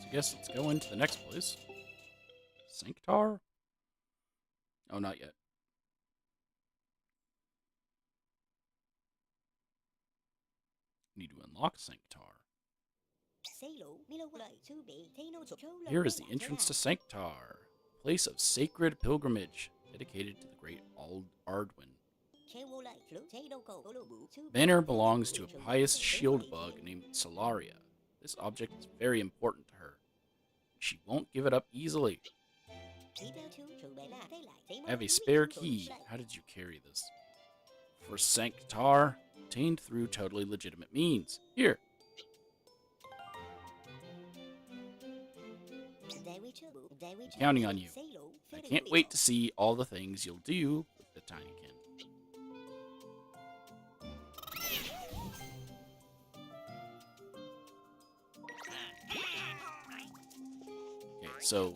I guess let's go into the next place. Sanctar? Oh, not yet. Need to unlock Sanctar. Here is the entrance to Sanctar, place of sacred pilgrimage dedicated to the great Ardwin. Banner belongs to a pious shield bug named Solaria. This object is very important to her. She won't give it up easily. I have a spare key. How did you carry this? For Sanctar, obtained through totally legitimate means. Here. I'm counting on you. I can't wait to see all the things you'll do with the Tinykin. Okay, so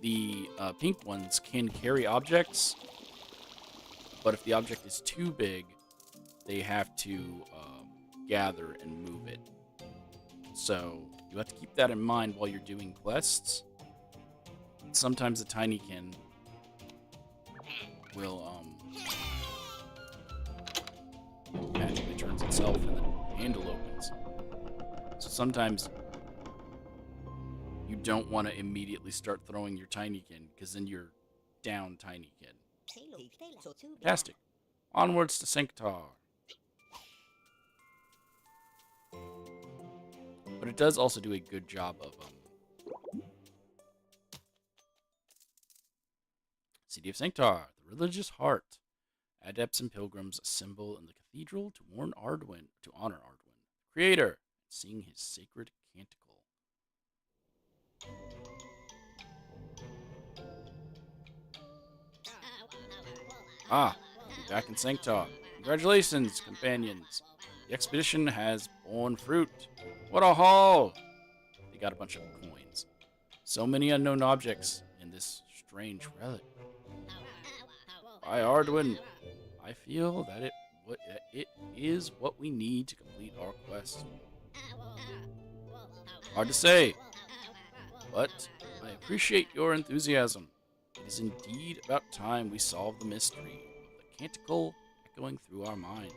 the pink ones can carry objects, but if the object is too big, they have to gather and move it. So you have to keep that in mind while you're doing quests. Sometimes the Tinykin will magically turns itself and the handle opens. So sometimes you don't want to immediately start throwing your Tinykin, because then you're down Tinykin. Fantastic. Onwards to Sanctar. But it does also do a good job of City of Sanctar, the religious heart. Adepts and pilgrims assemble in the cathedral to honor Ardwin, Creator, and sing his sacred canticle. Ah, we're back in Sanctar. Congratulations, companions. The expedition has borne fruit. What a haul! They got a bunch of coins. So many unknown objects in this strange relic. By Ardwin, I feel that it is what we need to complete our quest. Hard to say, but I appreciate your enthusiasm. It is indeed about time we solve the mystery of the canticle echoing through our minds.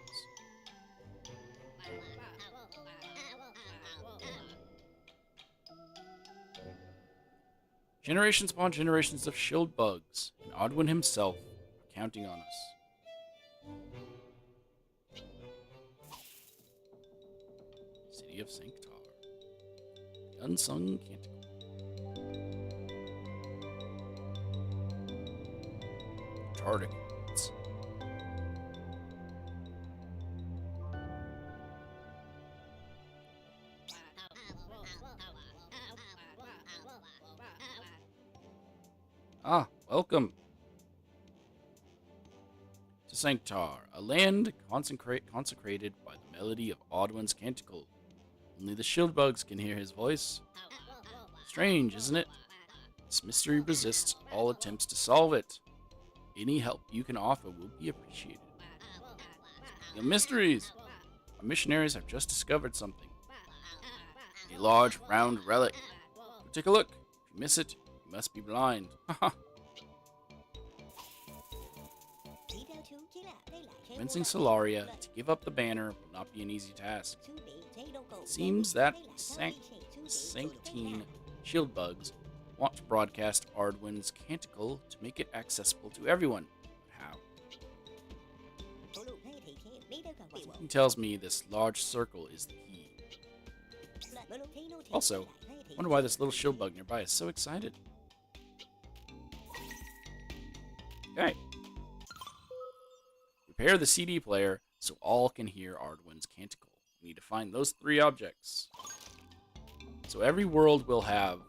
Generations upon generations of shield bugs, and Ardwin himself are counting on us. City of Sanctar. The unsung canticle. Tardigrades. Ah, welcome to Sanctar, a land consecrated by the melody of Ardwin's canticle. Only the shield bugs can hear his voice. Strange, isn't it? This mystery resists all attempts to solve it. Any help you can offer will be appreciated. Speaking of mysteries, our missionaries have just discovered something. A large, round relic. Take a look. If you miss it, you must be blind. Haha. Convincing Solaria to give up the banner will not be an easy task. It seems that Sanctine shield bugs want to broadcast Ardwin's canticle to make it accessible to everyone. But how? Something tells me this large circle is the key. Also, I wonder why this little shield bug nearby is so excited. Okay. Prepare the CD player so all can hear Ardwin's canticle. We need to find those 3 objects. So every world will have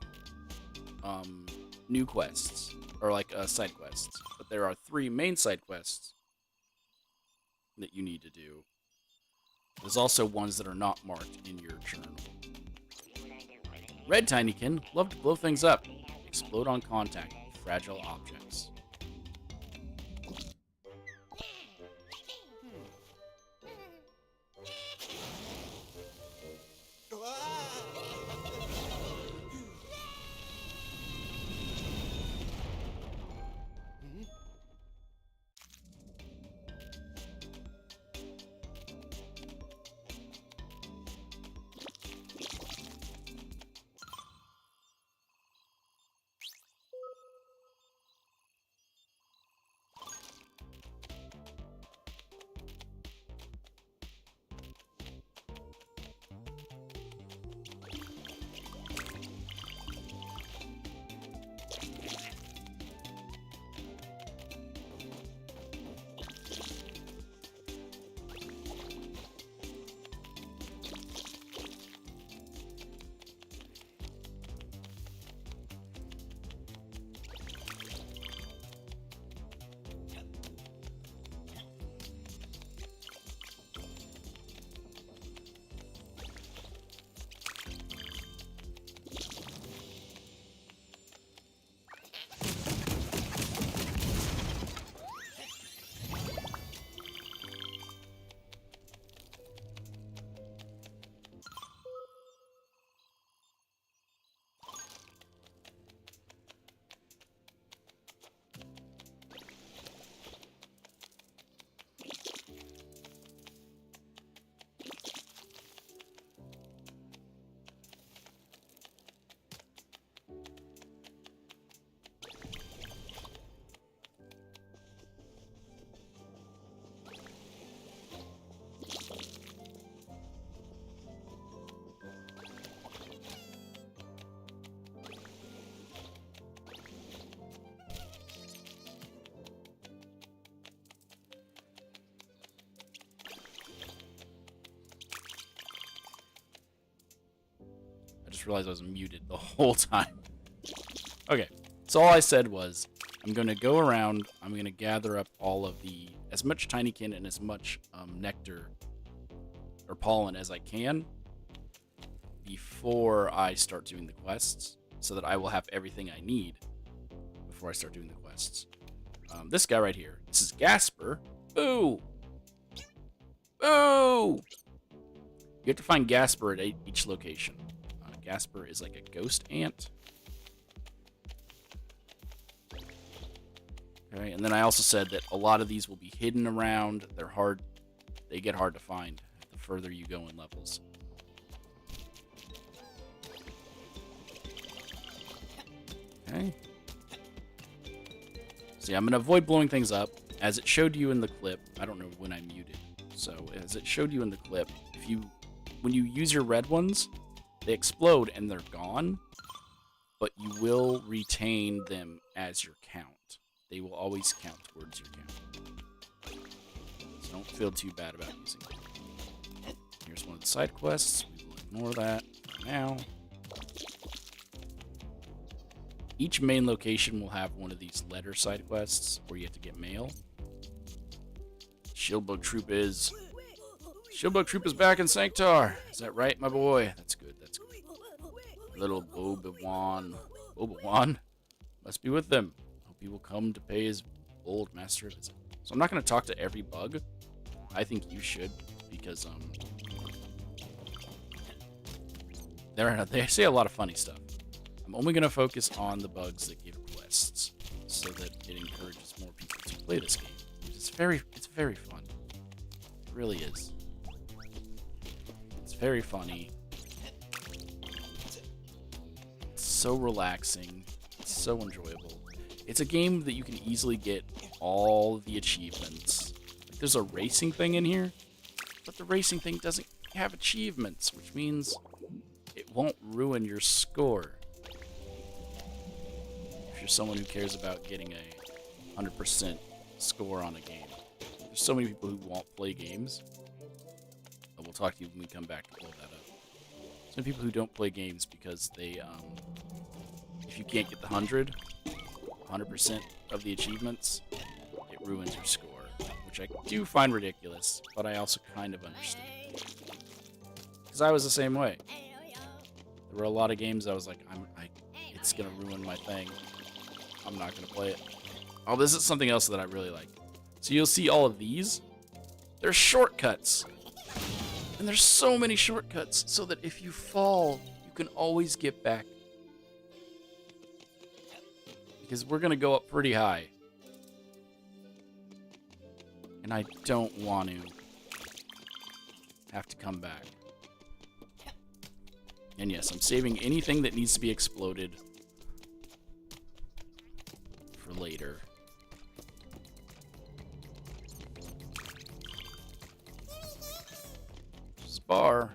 new quests, or like side quests. But there are 3 main side quests that you need to do. There's also ones that are not marked in your journal. Red Tinykin love to blow things up. Explode on contact with fragile objects. just realized I was muted the whole time. Okay, so all I said was, I'm going to go around, I'm going to gather up as much Tinykin and as much nectar or pollen as I can before I start doing the quests, so that I will have everything I need before I start doing the quests. This guy right here, this is Gasper. Boo! Boo! You have to find Gasper at each location. Gasper is like a ghost ant. Okay, and then I also said that a lot of these will be hidden around. They're hard. They get hard to find the further you go in levels. Okay. See, I'm going to avoid blowing things up. As it showed you in the clip, I don't know when I muted. So, as it showed you in the clip, when you use your red ones, they explode and they're gone, but you will retain them as your count. They will always count towards your count. So don't feel too bad about using them. Here's one of the side quests. We will ignore that for now. Each main location will have one of these letter side quests where you have to get mail. Shieldbug Troop is back in Sanctar. Is that right, my boy? That's good. That's good. Little Obi-Wan must be with them. Hope he will come to pay his old master a visit. So I'm not going to talk to every bug. I think you should, because they say a lot of funny stuff. I'm only going to focus on the bugs that give quests, so that it encourages more people to play this game. It's very fun. It really is. It's very funny. It's so relaxing. It's so enjoyable. It's a game that you can easily get all the achievements. Like, there's a racing thing in here, but the racing thing doesn't have achievements, which means it won't ruin your score. If you're someone who cares about getting a 100% score on a game. There's so many people who won't play games. But we'll talk to you when we come back to blow that up. So many people who don't play games because they, if you can't get the 100% of the achievements, it ruins your score, which I do find ridiculous, but I also kind of understand. Because I was the same way. There were a lot of games I was like, it's gonna ruin my thing. I'm not gonna play it. Oh, this is something else that I really like. So you'll see all of these. They're shortcuts. And there's so many shortcuts so that if you fall, you can always get back. Because we're gonna go up pretty high. And I don't want to have to come back. And yes, I'm saving anything that needs to be exploded for later. This is bar.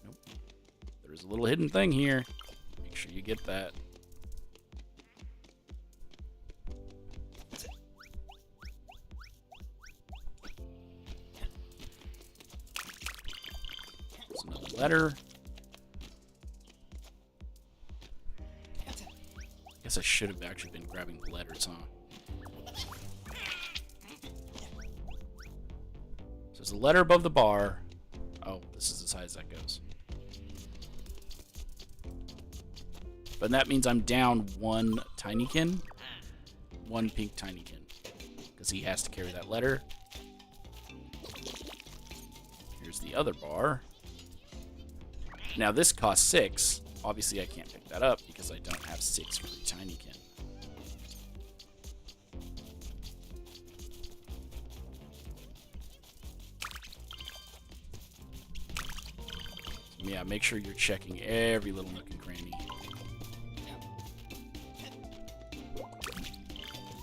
Nope. There's a little hidden thing here. Make sure you get that. Letter. Guess I should have actually been grabbing the letters, huh? So there's a letter above the bar. Oh, this is as high as that goes. But that means I'm down one Tinykin. One pink Tinykin. Because he has to carry that letter. Here's the other bar. Now this costs 6. Obviously I can't pick that up because I don't have 6 free Tinykin. So yeah, make sure you're checking every little nook and cranny.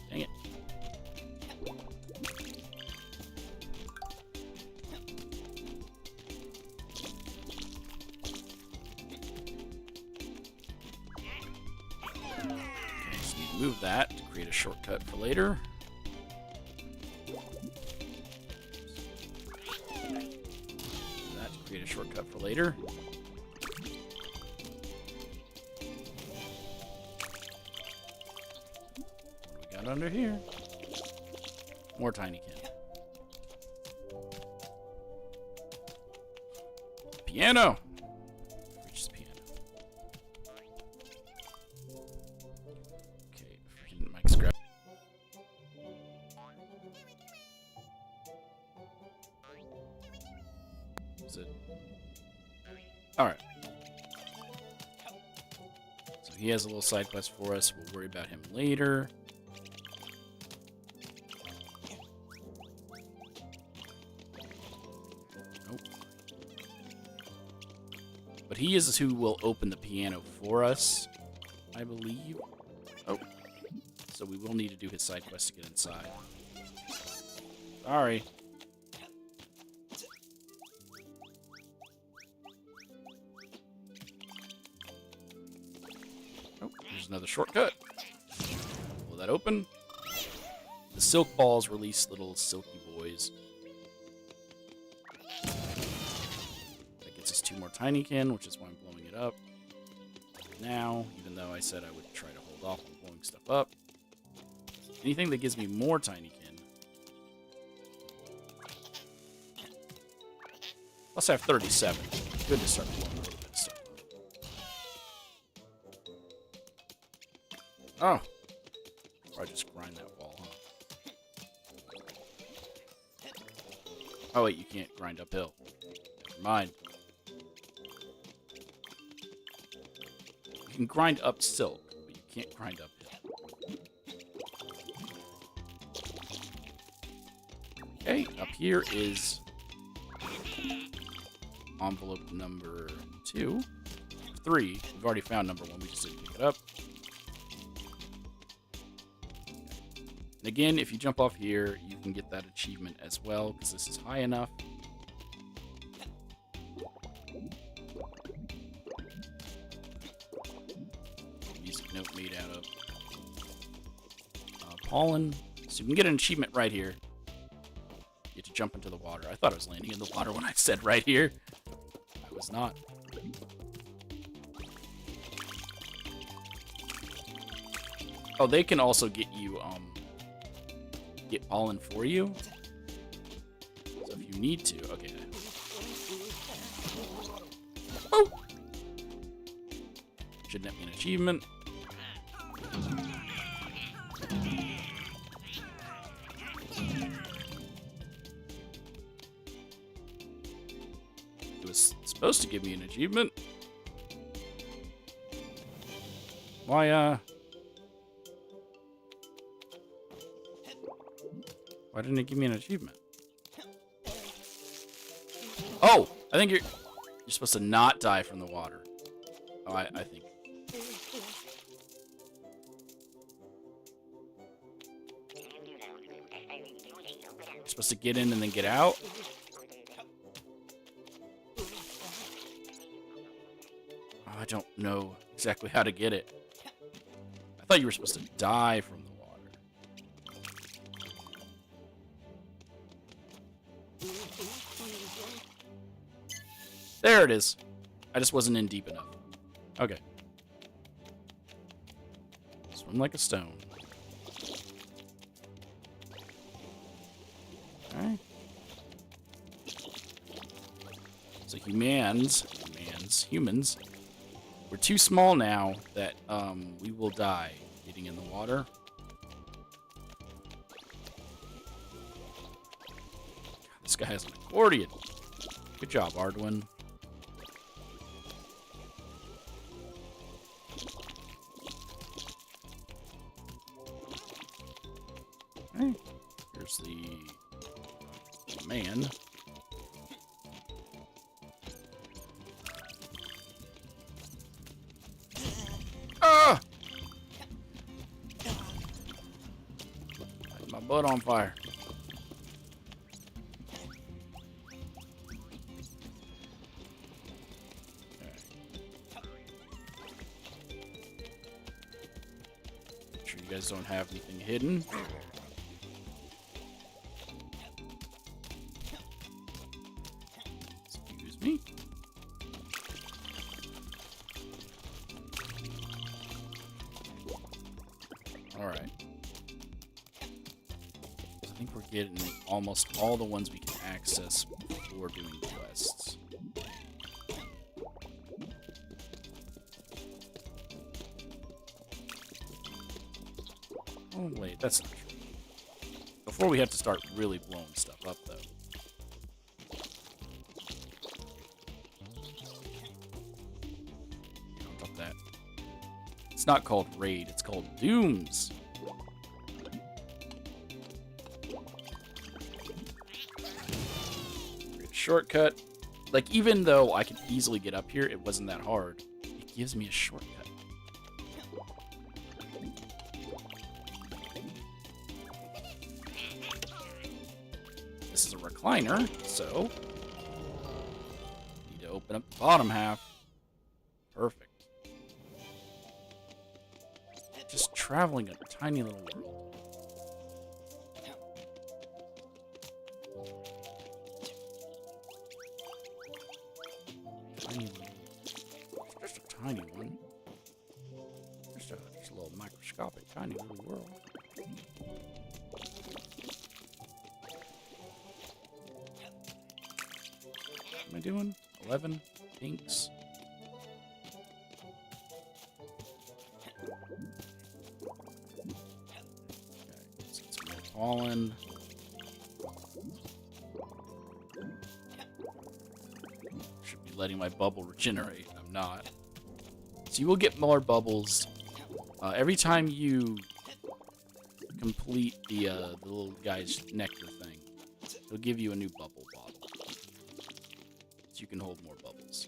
Dang it. Move that to create a shortcut for later. That to create a shortcut for later. What do we got under here? More Tinykin. Piano! Reach the piano. Okay, freaking Mike's grab. Is it? Alright. So he has a little side quest for us. We'll worry about him later. Nope. But he is who will open the piano for us, I believe. Oh. So we will need to do his side quest to get inside. Sorry. Oh, there's another shortcut. Will that open? The silk balls release little silky boys. That gets us 2 more Tinykin, which is why I'm blowing it up now, even though I said I would try to hold off on blowing stuff up. Anything that gives me more Tinykin. Plus I have 37. Good to start blowing a little bit of stuff up. Oh. Or I just grind that wall, huh? Oh wait, you can't grind uphill. Never mind. You can grind up silk, but you can't grind uphill. Okay, up here is envelope number 2. 3. We've already found number 1, we just didn't pick it up. And again, if you jump off here, you can get that achievement as well, because this is high enough. Music note made out of pollen. So you can get an achievement right here. You get to jump into the water. I thought I was landing in the water when I said right here. I was not. Oh, they can also get you, get pollen for you. So if you need to, okay. Oh! Should net me an achievement. It was supposed to give me an achievement. Why didn't it give me an achievement? Oh! I think you're supposed to not die from the water. Oh, I think. You're supposed to get in and then get out? Oh, I don't know exactly how to get it. I thought you were supposed to die from the water. There it is. I just wasn't in deep enough. Okay. Swim like a stone. Alright. So humans, we're too small now that we will die getting in the water. God, this guy has an accordion. Good job, Arduin. Okay. Here's the man. Ah! Light my butt on fire. Make sure you guys don't have anything hidden. think we're getting almost all the ones we can access before doing quests. Oh, wait, that's not true. Before we have to start really blowing stuff up, though. Don't drop that. It's not called Raid, it's called Dooms. Shortcut. Like, even though I could easily get up here, it wasn't that hard. It gives me a shortcut. This is a recliner, so need to open up the bottom half. Perfect. Just traveling a tiny little world. Just a tiny one. Just a little microscopic, tiny little world. What am I doing? 11 pinks. Okay, let's get some more pollen. Letting my bubble regenerate. I'm not. So you will get more bubbles every time you complete the little guy's nectar thing. It'll give you a new bubble bottle, so you can hold more bubbles.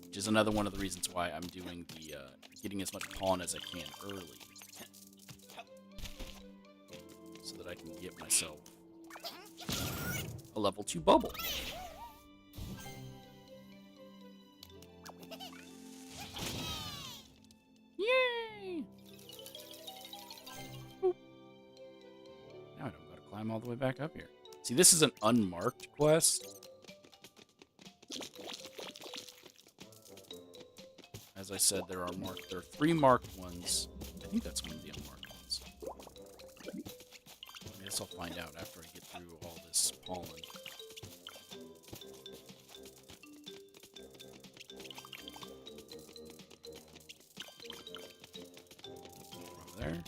Which is another one of the reasons why I'm doing the getting as much pollen as I can early, so that I can get myself a level 2 bubble. All the way back up here. See, this is an unmarked quest. As I said, there are 3 marked ones. I think that's one of the unmarked ones. I guess I'll find out after I get through all this pollen. Over there.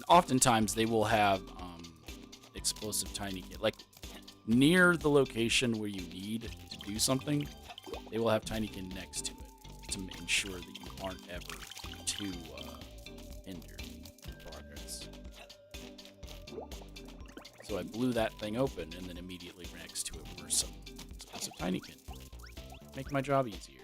Oftentimes they will have explosive Tinykin, like near the location where you need to do something. They will have Tinykin next to it to ensure that you aren't ever too hindered in progress. So I blew that thing open, and then immediately next to it were some explosive Tinykin. Make my job easier.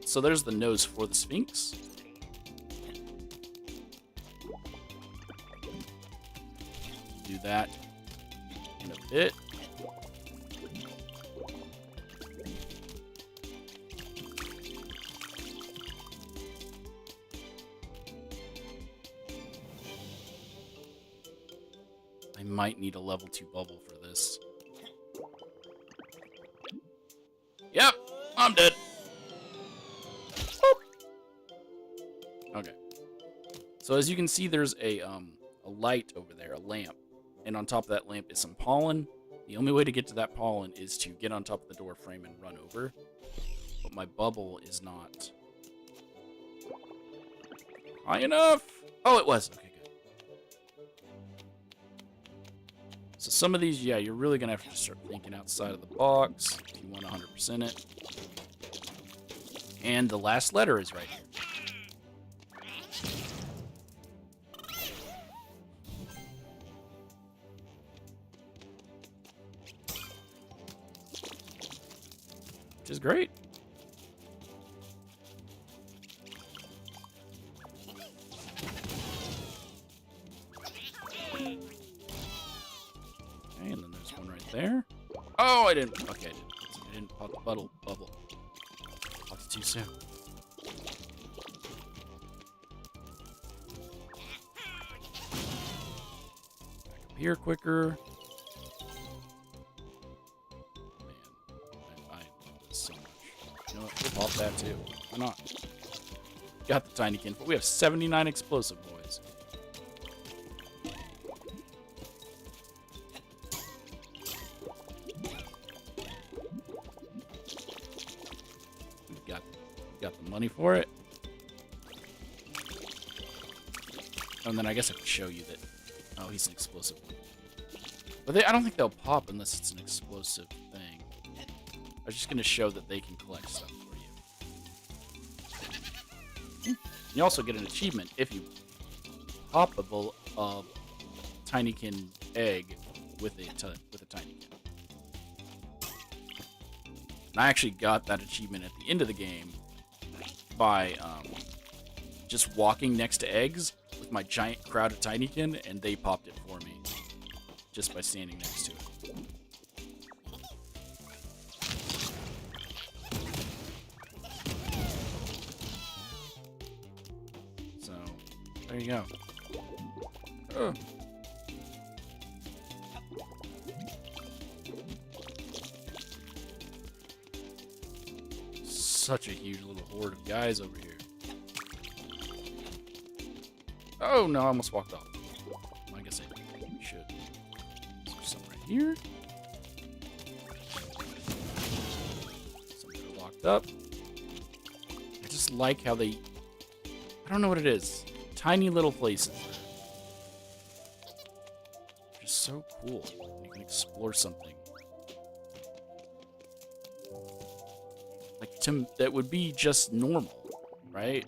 So there's the nose for the Sphinx. Do that in a bit. I might need a level 2 bubble for this. Yep, I'm dead. Okay. So as you can see, there's a light over there, a lamp. And on top of that lamp is some pollen. The only way to get to that pollen is to get on top of the door frame and run over. But my bubble is not high enough. Oh, it was. Okay, good. So some of these, yeah, you're really going to have to start thinking outside of the box if you want 100% it. And the last letter is right here. Which is great. Okay, and then there's one right there. Oh, I didn't. Okay, I didn't pop the bubble. Popped it too soon. Back up here quicker. Man, I love this so much. You know what? We'll pop that too. Why not? Got the Tinykin, but we have 79 explosive, boys. Got the money for it. And then I guess I could show you that. Oh, he's an explosive. But I don't think they'll pop unless it's an explosive thing. I was just going to show that they can collect stuff for you. You also get an achievement if you pop a Tinykin egg with a Tinykin. And I actually got that achievement at the end of the game by just walking next to eggs with my giant crowd of Tinykin, and they popped it for me just by standing next to it. So, there you go. Oh. Such a huge little horde of guys over here. Oh no, I almost walked off. I guess I should. Is there some right here? Some are locked up. I just like how they... I don't know what it is. Tiny little places. Just so cool. You can explore something. That would be just normal, right?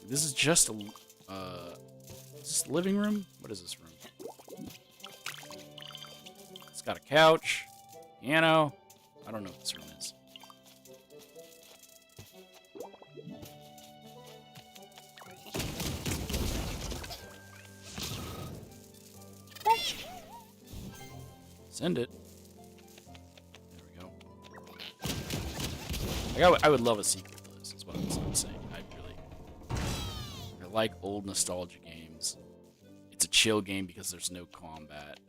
This is just a, is this living room? What is this room? It's got a couch, piano. I don't know what this room is. Send it. I would love a sequel to this, is what I'm saying. I like old nostalgia games. It's a chill game because there's no combat.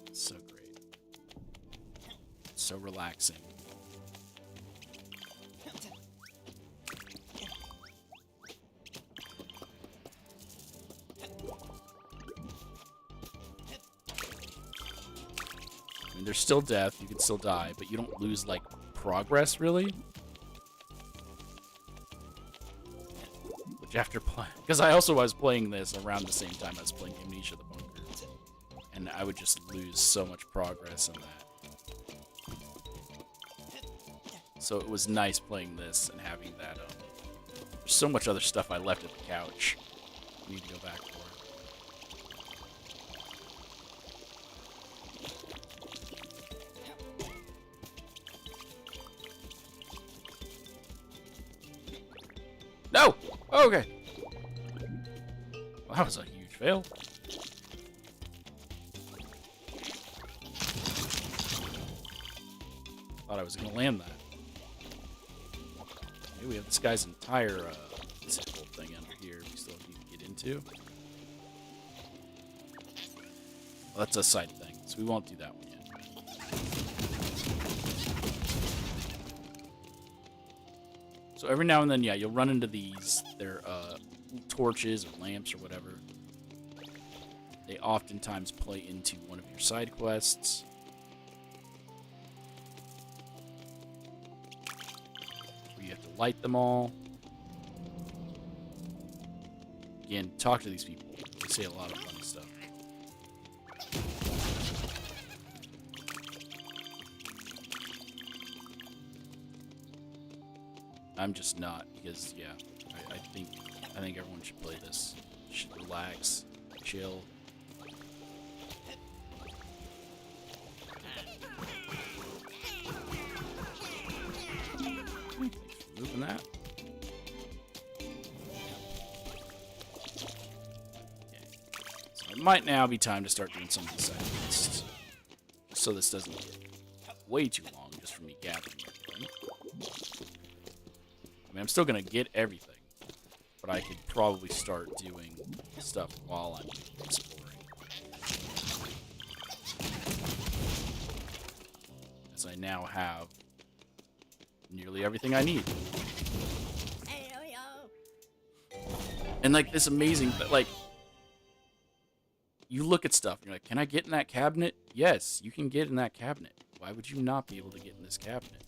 It's so great. It's so relaxing. I mean, there's still death, you can still die, but you don't lose, like, progress, really? Which after playing... Because I also was playing this around the same time I was playing Amnesia the Bunker. And I would just lose so much progress in that. So it was nice playing this and having that, there's so much other stuff I left at the couch. I need to go back for. No! Oh, okay. Well, that was a huge fail. Thought I was going to land that. Okay, we have this guy's entire this whole thing under here we still need to get into. Well, that's a side thing, so we won't do that one yet. So every now and then, yeah, you'll run into these. They're torches or lamps or whatever. They oftentimes play into one of your side quests. Where you have to light them all. Again, talk to these people. They say a lot of funny stuff. I'm just not, because yeah, I think everyone should play this. Should relax, chill. Thanks for moving that. Okay. So I it might now be time to start doing some of these side quests. So this doesn't get way too long just from me gathering everything. I mean, I'm still going to get everything, but I could probably start doing stuff while I'm exploring. As I now have nearly everything I need. And like this amazing, like, you look at stuff and you're like, can I get in that cabinet? Yes, you can get in that cabinet. Why would you not be able to get in this cabinet?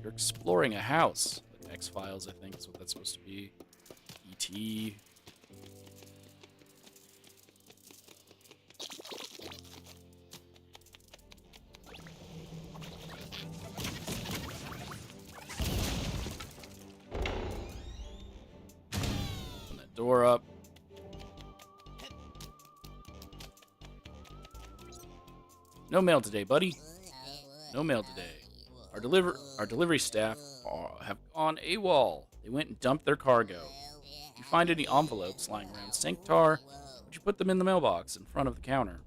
You're exploring a house. Like X-Files, I think, is what that's supposed to be. E.T. Open that door up. No mail today, buddy. No mail today. Our delivery staff have gone AWOL. They went and dumped their cargo. If you find any envelopes lying around Sanctar, would you put them in the mailbox in front of the counter?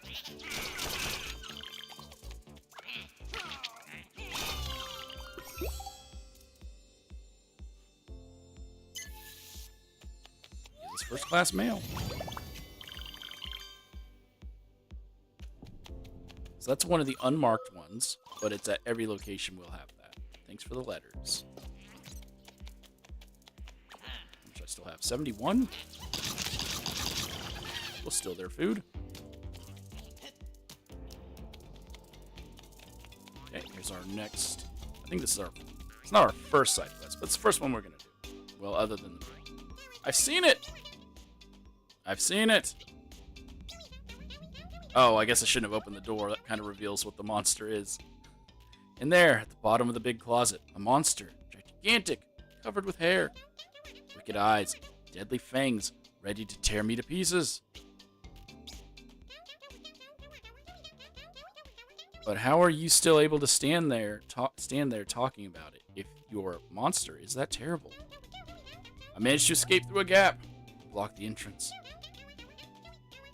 This is first-class mail. So that's one of the unmarked ones, but it's at every location we'll have that. Thanks for the letters. Which I still have 71. We'll steal their food. Okay, here's our next. I think this is it's not our first side quest, but it's the first one we're gonna do. Well, other than the I've seen it! I've seen it! Oh, I guess I shouldn't have opened the door. That kind of reveals what the monster is. In there, at the bottom of the big closet, a monster. Gigantic, covered with hair. Wicked eyes, deadly fangs, ready to tear me to pieces. But how are you still able to stand there talking about it if your monster is that terrible? I managed to escape through a gap. Block the entrance.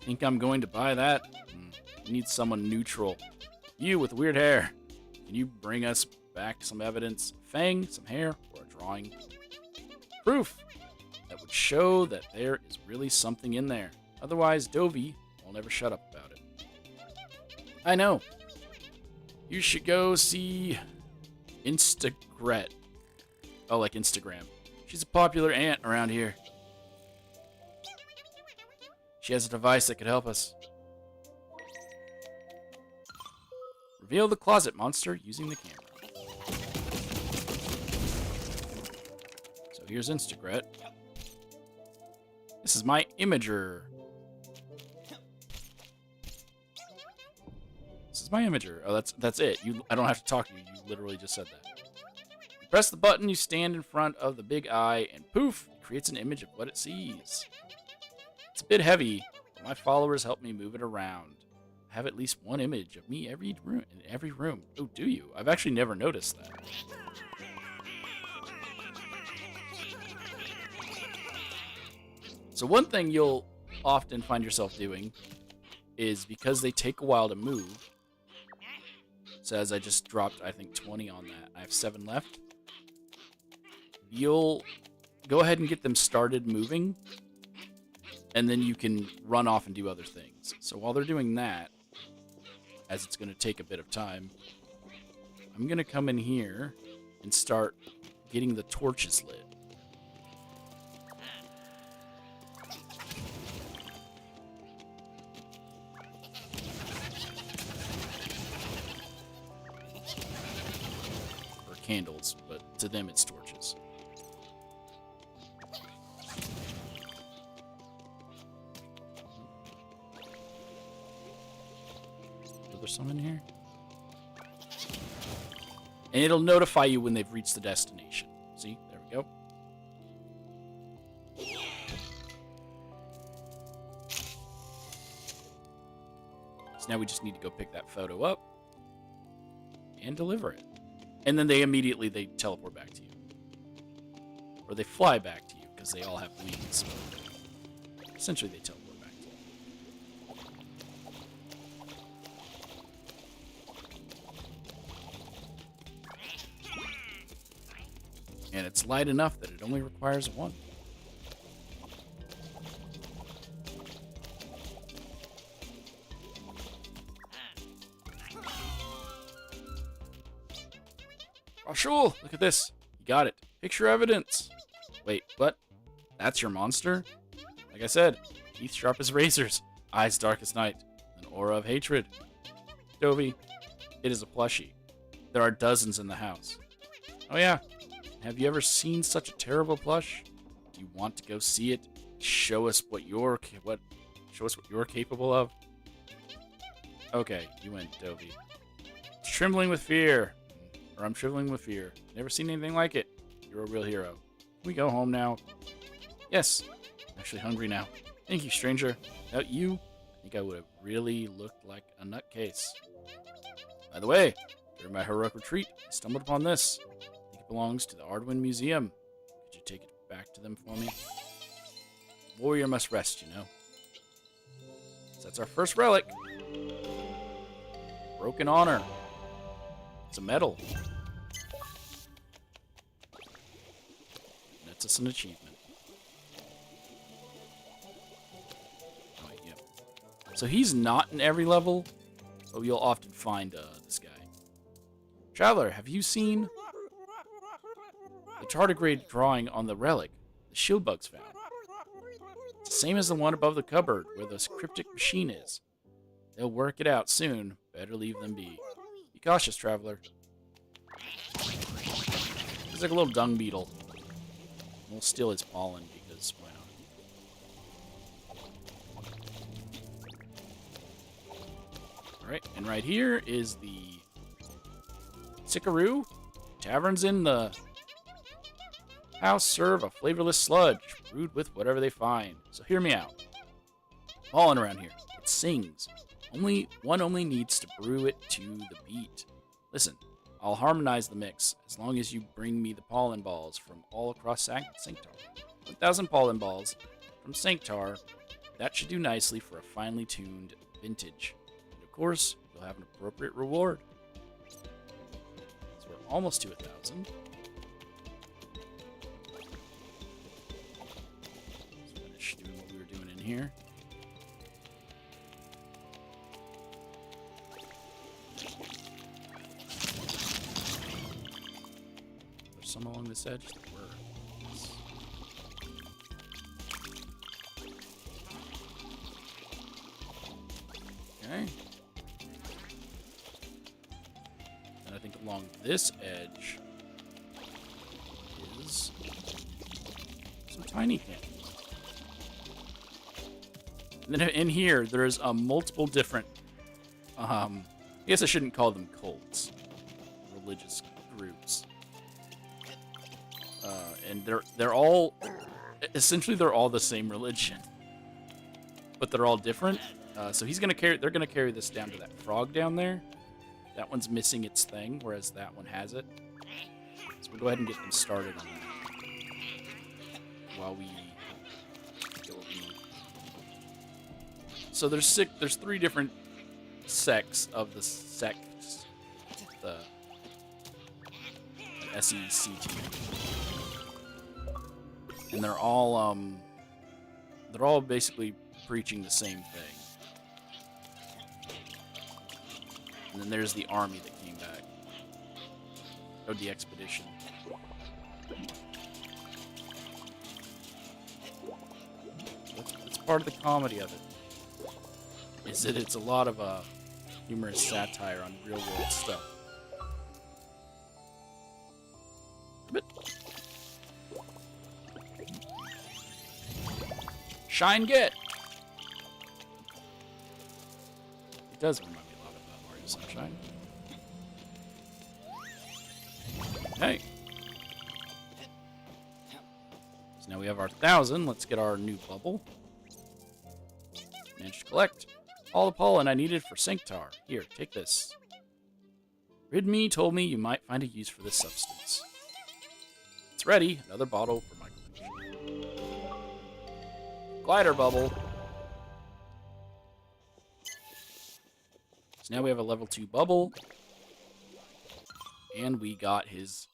Think I'm going to buy that? I need someone neutral. You with weird hair. Can you bring us back some evidence? A fang, some hair, or a drawing? Proof that would show that there is really something in there. Otherwise, Dovey will never shut up about it. I know. You should go see Instagret. Oh, like Instagram. She's a popular aunt around here. She has a device that could help us. Reveal the closet monster using the camera. So here's Instagret. This is my imager. This is my imager. Oh, that's it. I don't have to talk to you. You literally just said that. You press the button, you stand in front of the big eye, and poof, it creates an image of what it sees. It's a bit heavy, but my followers help me move it around. I have at least one image of me in every room. Oh, do you? I've actually never noticed that. So one thing you'll often find yourself doing is, because they take a while to move, so as I just dropped, I think, 20 on that. I have 7 left. You'll go ahead and get them started moving, and then you can run off and do other things. So while they're doing that, as it's going to take a bit of time, I'm going to come in here and start getting the torches lit. Or candles, but to them it's torches. There's some in here. And it'll notify you when they've reached the destination. See? There we go. So now we just need to go pick that photo up and deliver it. And then they teleport back to you. Or they fly back to you, because they all have wings. Essentially, they teleport. And it's light enough that it only requires one. Oh, sure, look at this. You got it. Picture evidence. Wait, what? That's your monster? Like I said, teeth sharp as razors, eyes dark as night, an aura of hatred. Dovey, it is a plushie. There are dozens in the house. Oh yeah, have you ever seen such a terrible plush? Do you want to go see it? Show us what you're capable of. Okay, you win, Dovey. Trembling with fear. Or I'm trembling with fear. Never seen anything like it. You're a real hero. Can we go home now? Yes. I'm actually hungry now. Thank you, stranger. Without you, I think I would have really looked like a nutcase. By the way, during my heroic retreat, I stumbled upon this. I think it belongs to the Ardwin Museum. Could you take it back to them for me? Warrior must rest, you know. So that's our first relic. Broken honor. It's a medal. That's us an achievement. Oh, yeah. So he's not in every level, but you'll often find this guy. Traveler, have you seen the tardigrade drawing on the relic the shield bugs found? It's the same as the one above the cupboard where this cryptic machine is. They'll work it out soon. Better leave them be. Be cautious, traveler. He's like a little dung beetle. We'll steal his pollen because why not? Alright, and right here is the Sickaroo. Taverns in the house serve a flavorless sludge, brewed with whatever they find. So hear me out. Pollen around here. It sings. One only needs to brew it to the beat. Listen, I'll harmonize the mix as long as you bring me the pollen balls from all across Sanctar. 1,000 pollen balls from Sanctar. That should do nicely for a finely tuned vintage. And of course, you'll have an appropriate reward. So we're almost to 1,000. Let's finish doing what we were doing in here. Some along this edge. Okay. And I think along this edge is some Tinykin. And then in here, there's multiple different. I guess I shouldn't call them cults. Religious groups. And they're all essentially they're all the same religion, but they're all different. So they're gonna carry this down to that frog down there. That one's missing its thing, whereas that one has it. So we'll go ahead and get them started on that while we get what we need. So there's 3 different sects of the sects, the SECT. And they're all basically preaching the same thing. And then there's the army that came back. Or the expedition. What's part of the comedy of it? Is that it's a lot of humorous satire on real world stuff. Shine get! It does remind me a lot of Mario Sunshine. Okay. So now we have our 1,000. Let's get our new bubble. Managed to collect all the pollen I needed for Sanctar. Here, take this. Ridme told me you might find a use for this substance. It's ready. Another bottle for my collection. Glider bubble. So now we have a level 2 bubble. And we got his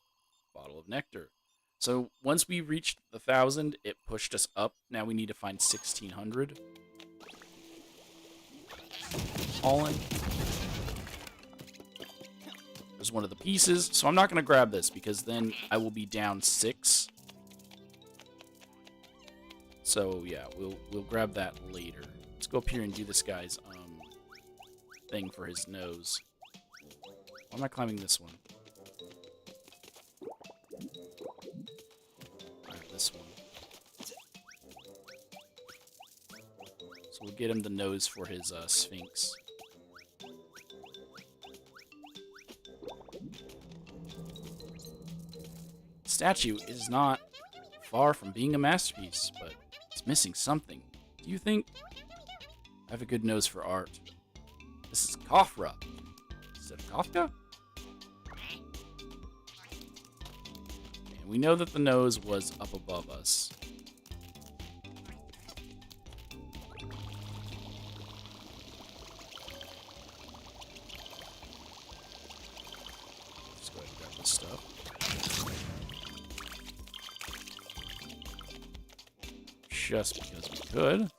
bottle of nectar. So once we reached the 1,000, it pushed us up. Now we need to find 1,600. All in. There's one of the pieces. So I'm not going to grab this because then I will be down 6. So yeah, we'll grab that later. Let's go up here and do this guy's thing for his nose. Why am I climbing this one? Alright, this one. So we'll get him the nose for his Sphinx. The statue is not far from being a masterpiece, but it's missing something. Do you think? I have a good nose for art. This is Kafra. Is it Kafka? And we know that the nose was up above us. Let's go ahead and grab this stuff. Just because we could.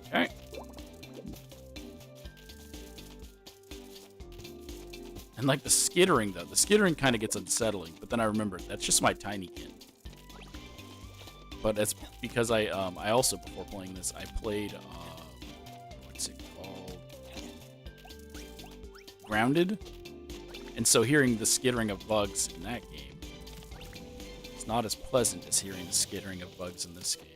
Okay. And like the skittering, though. The skittering kind of gets unsettling, but then I remember that's just my Tinykin. But that's because I also, before playing this, I played, what's it called? Grounded? And so hearing the skittering of bugs in that game is not as pleasant as hearing the skittering of bugs in this game.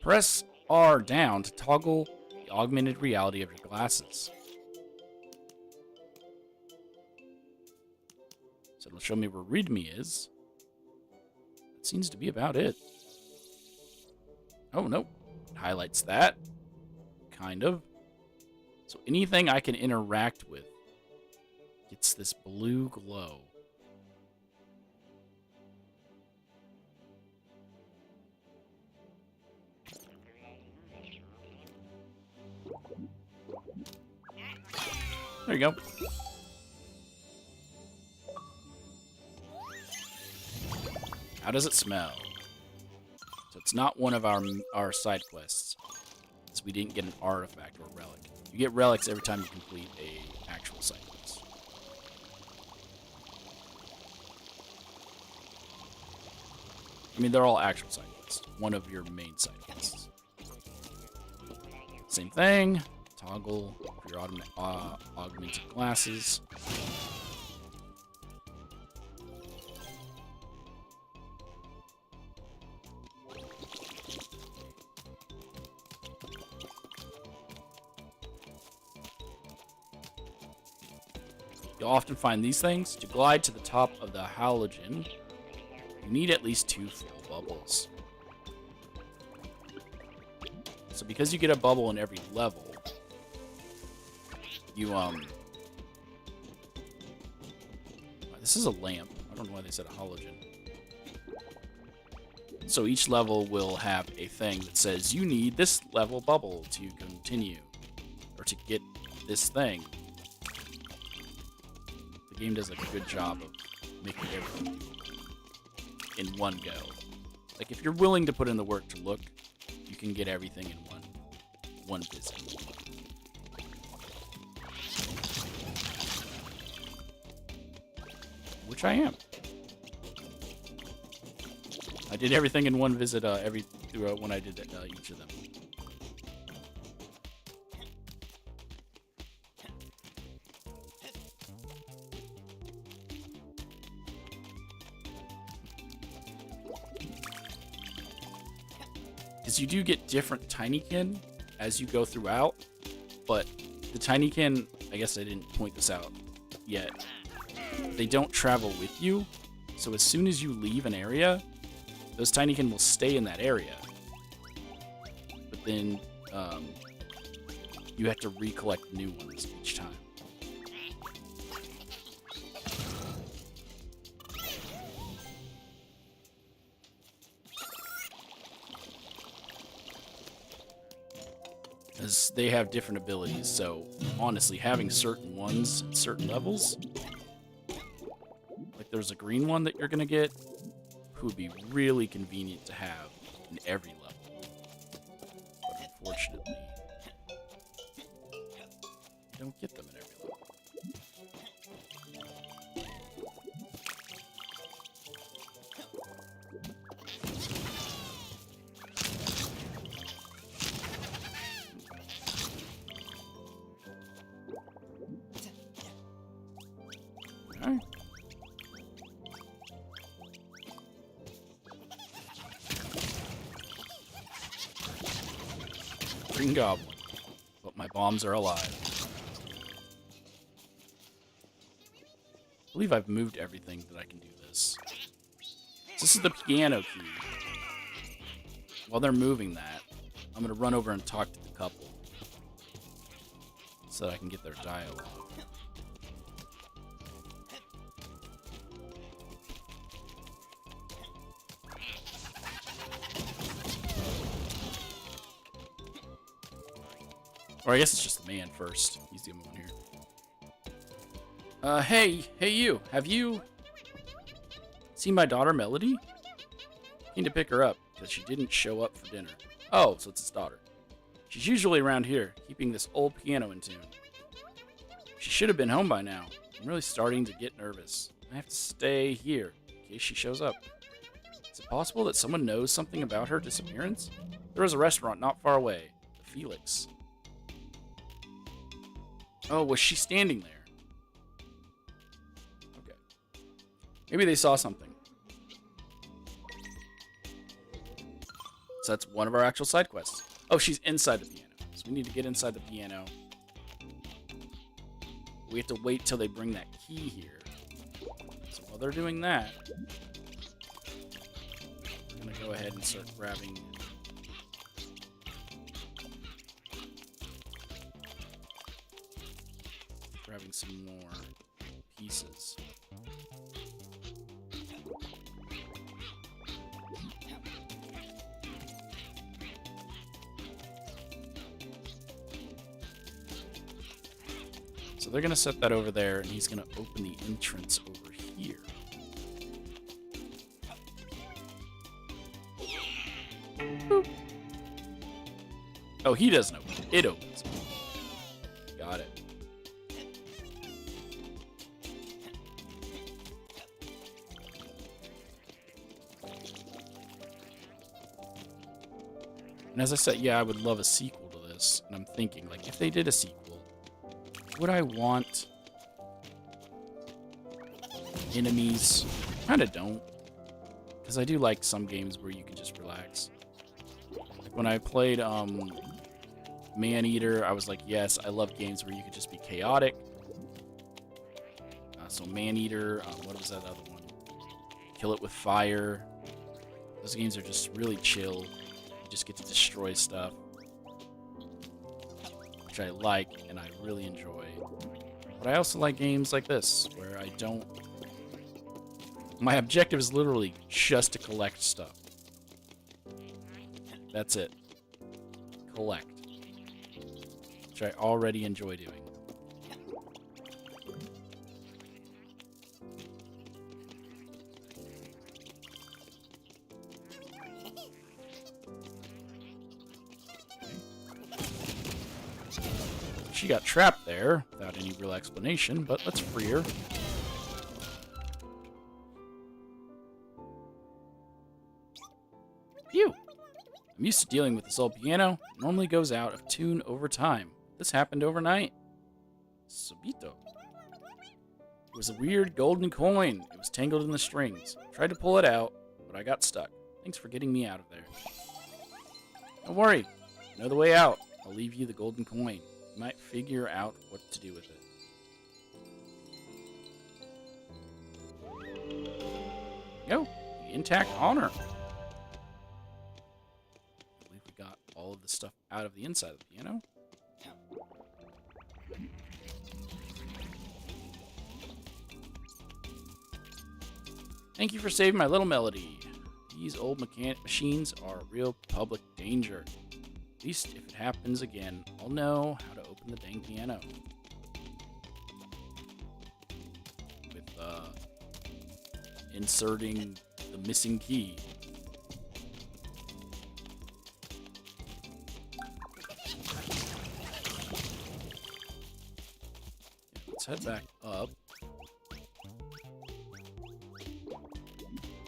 Press R down to toggle the augmented reality of your glasses. So it'll show me where README is. That seems to be about it. Oh, nope. It highlights that. Kind of. So anything I can interact with gets this blue glow. There you go. How does it smell? So it's not one of our side quests. So we didn't get an artifact or a relic. You get relics every time you complete a actual side quest. I mean, they're all actual side quests. One of your main side quests. Same thing. Toggle for your augmented glasses. You'll often find these things. To glide to the top of the halogen, you need at least 2 full bubbles. So because you get a bubble in every level, you, this is a lamp. I don't know why they said a halogen. So each level will have a thing that says, you need this level bubble to continue, or to get this thing. The game does a good job of making everything in one go. Like, if you're willing to put in the work to look, you can get everything in one visit. Which I am. I did everything in one visit when I did each of them. Because you do get different Tinykin as you go throughout, but the Tinykin, I guess I didn't point this out yet, they don't travel with you, so as soon as you leave an area, those Tinykin will stay in that area. But then you have to recollect new ones each time. as they have different abilities. So honestly, having certain ones at certain levels, like there's a green one that you're gonna get, who would be really convenient to have in every level. But unfortunately, you don't get them in every level. Okay. Green Goblin, but my bombs are alive. I believe I've moved everything that I can do this. This is the piano key. While they're moving that, I'm going to run over and talk to the couple so that I can get their dialogue. Or I guess it's just the man first. He's the only one here. Hey you. Have you seen my daughter Melody? Need to pick her up because she didn't show up for dinner. Oh, so it's his daughter. She's usually around here, keeping this old piano in tune. She should have been home by now. I'm really starting to get nervous. I have to stay here in case she shows up. Is it possible that someone knows something about her disappearance? There is a restaurant not far away, the Felix. Oh, was she standing there? Okay. Maybe they saw something. So that's one of our actual side quests. Oh, she's inside the piano. So we need to get inside the piano. We have to wait till they bring that key here. So while they're doing that, I'm going to go ahead and start grabbing some more pieces. So they're going to set that over there, and he's going to open the entrance over here. Boop. Oh, he doesn't open it. It opens. Got it. And as I said, yeah, I would love a sequel to this. And I'm thinking, like, if they did a sequel, would I want enemies? Kind of don't. Because I do like some games where you can just relax. Like when I played Maneater, I was like, yes, I love games where you could just be chaotic. So Maneater, what was that other one? Kill It With Fire. Those games are just really chill. You just get to destroy stuff, which I like and I really enjoy. But I also like games like this, where I don't... My objective is literally just to collect stuff. That's it. Collect. Which I already enjoy doing. She got trapped there without any real explanation, but let's free her. Phew! I'm used to dealing with this old piano. It normally goes out of tune over time. This happened overnight. Subito. It was a weird golden coin. It was tangled in the strings. I tried to pull it out, but I got stuck. Thanks for getting me out of there. Don't worry. I know the way out. I'll leave you the golden coin. You might figure out what to do with it. Yo, the intact honor. I believe we got all of the stuff out of the inside of the piano. Thank you for saving my little Melody. These old machines are a real public danger. At least if it happens again, I'll know how to open the dang piano. With, inserting the missing key. Let's head back up.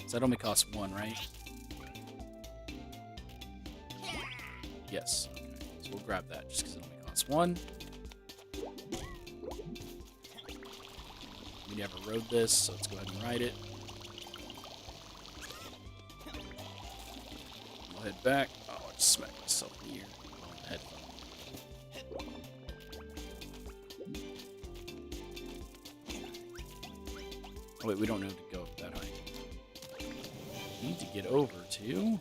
So that only costs 1, right? Yes. Okay. So we'll grab that just because it only costs 1. We never rode this, so let's go ahead and ride it. I'll head back. Oh, I just smacked myself in the ear. On the headphone. Oh, wait, we don't know to go that high. We need to get over to...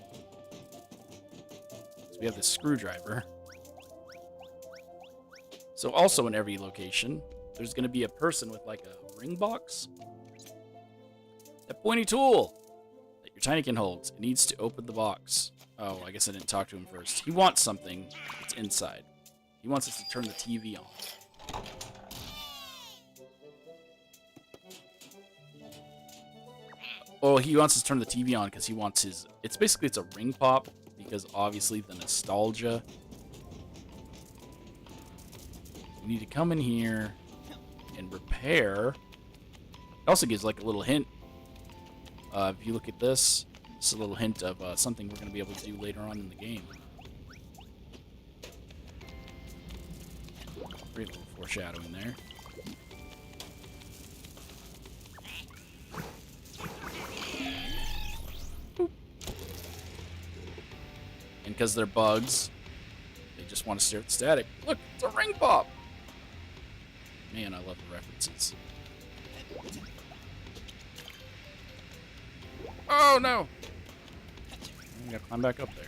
So we have this screwdriver. So also in every location, there's going to be a person with like a ring box. That pointy tool that your Tinykin holds. It needs to open the box. Oh, I guess I didn't talk to him first. He wants something that's inside. He wants us to turn the TV on. Oh, he wants us to turn the TV on because he wants his... It's basically, it's a ring pop because obviously the nostalgia. We need to come in here and repair. It also gives like a little hint. If you look at this, it's a little hint of something we're going to be able to do later on in the game. Great little foreshadowing there. Boop. And because they're bugs, they just want to stare at the static. Look, it's a ring pop! Man, I love the references. Oh, no! I gotta climb back up there.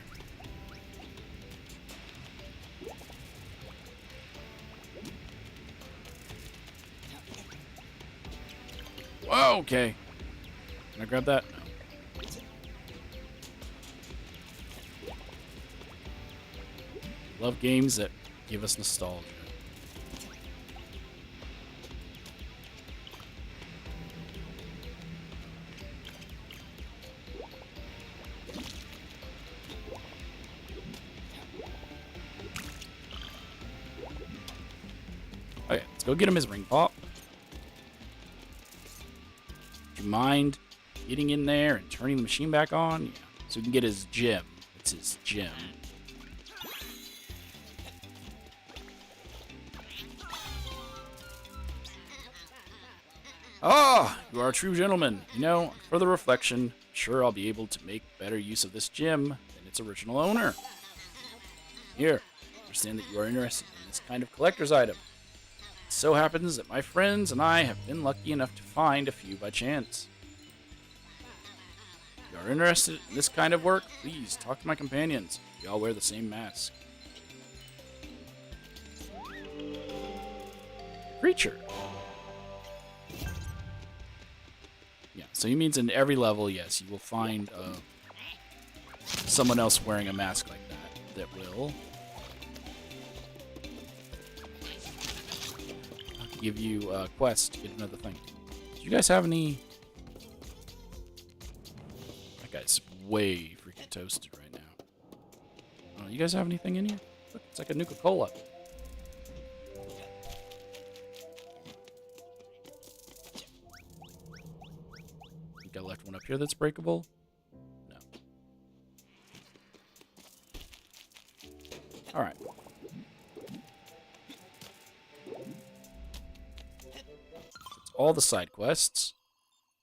Whoa, okay. Can I grab that? No. Love games that give us nostalgia. Okay, let's go get him his ring pop. Do you mind getting in there and turning the machine back on? Yeah. So we can get his gem. It's his gem. Ah, you are a true gentleman. You know, on further reflection, I'm sure I'll be able to make better use of this gem than its original owner. Here, I understand that you are interested in this kind of collector's item. It so happens that my friends and I have been lucky enough to find a few by chance. If you are interested in this kind of work, please talk to my companions. We all wear the same mask. Creature. Yeah, so he means in every level, yes, you will find someone else wearing a mask like that will give you a quest to get another thing. Do you guys have any... That guy's way freaking toasted right now. You guys have anything in here? Look, it's like a Nuka-Cola. Think I left one up here that's breakable? No. Alright. All the side quests.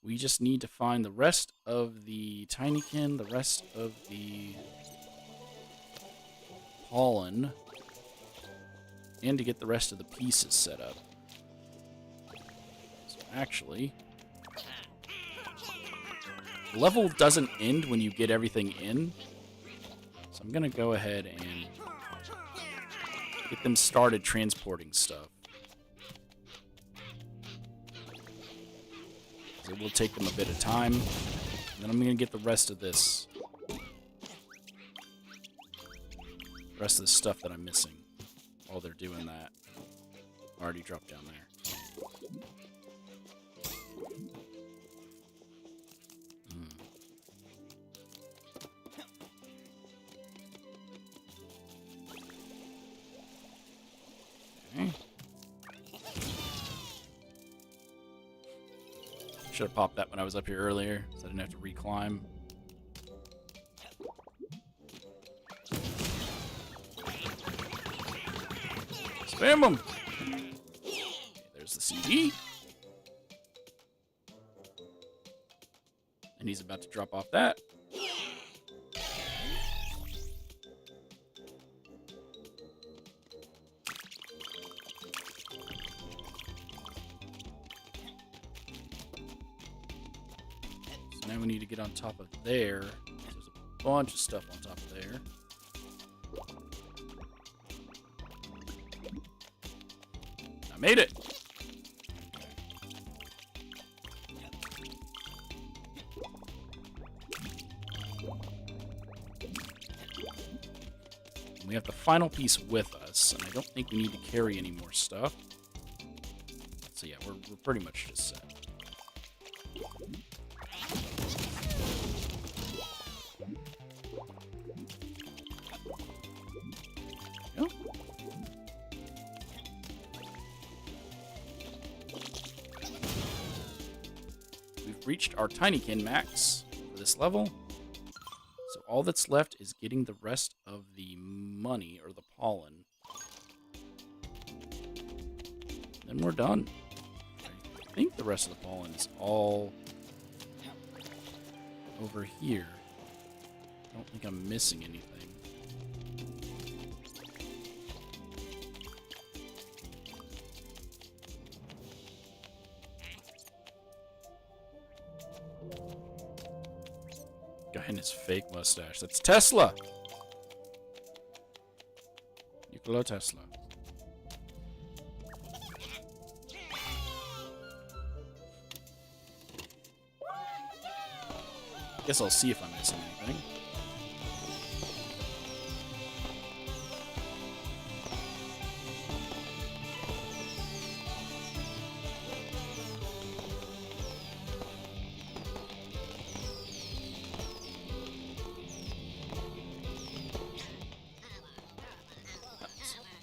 We just need to find the rest of the Tinykin, the rest of the pollen, and to get the rest of the pieces set up. So actually, the level doesn't end when you get everything in. So I'm gonna go ahead and get them started transporting stuff. It will take them a bit of time. And then I'm going to get the rest of this. the rest of the stuff that I'm missing while they're doing that already dropped down there. Okay. Should have popped that when I was up here earlier, so I didn't have to reclimb. Spam him! Okay, there's the CD. And he's about to drop off that. So now we need to get on top of there. There's a bunch of stuff on top of there. I made it! We have the final piece with us, and I don't think we need to carry any more stuff. So yeah, we're pretty much just set. Go. We've reached our Tinykin max for this level. So all that's left is getting the rest of the money, or the pollen. Then we're done. I think the rest of the pollen is all over here. I don't think I'm missing anything. Guy in his fake mustache. That's Tesla! Nikola Tesla. Guess I'll see if I'm missing anything.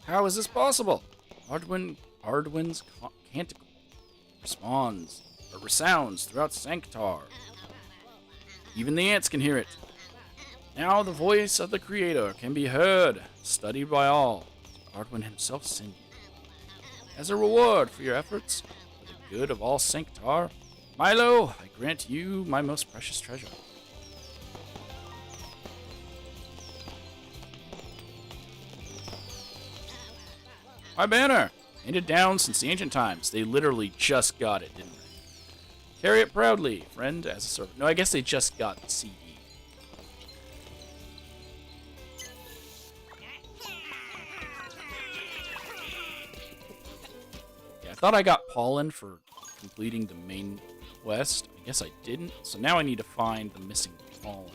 How is this possible? Ardwin's canticle resounds throughout Sanctar. Even the ants can hear it. Now the voice of the Creator can be heard, studied by all. Ardwin himself sent you. As a reward for your efforts, for the good of all Sanctar, Milo, I grant you my most precious treasure. My banner! Handed down since the ancient times. They literally just got it, didn't they? Carry it proudly, friend, as a servant. No, I guess they just got the CD. Yeah, I thought I got pollen for completing the main quest. I guess I didn't. So now I need to find the missing pollen.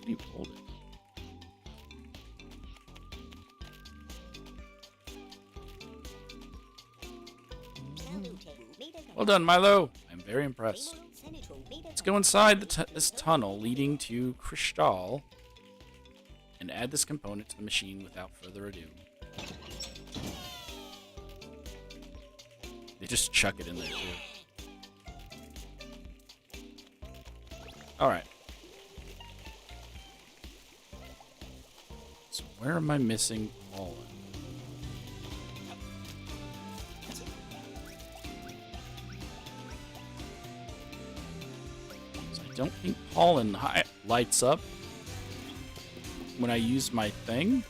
You pulled it. Well done, Milo. I'm very impressed. Let's go inside this tunnel leading to Crystal and add this component to the machine without further ado. They just chuck it in there too. Alright. So where am I missing pollen? So I don't think pollen lights up when I use my thing.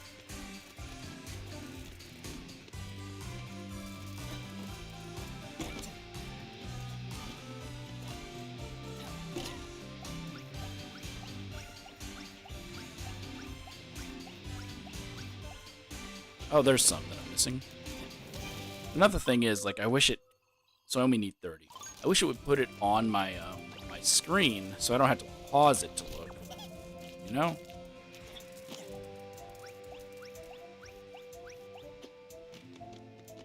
Oh, there's some that I'm missing. Another thing is, like, I wish it... So I only need 30. I wish it would put it on my, my screen so I don't have to pause it to look. You know?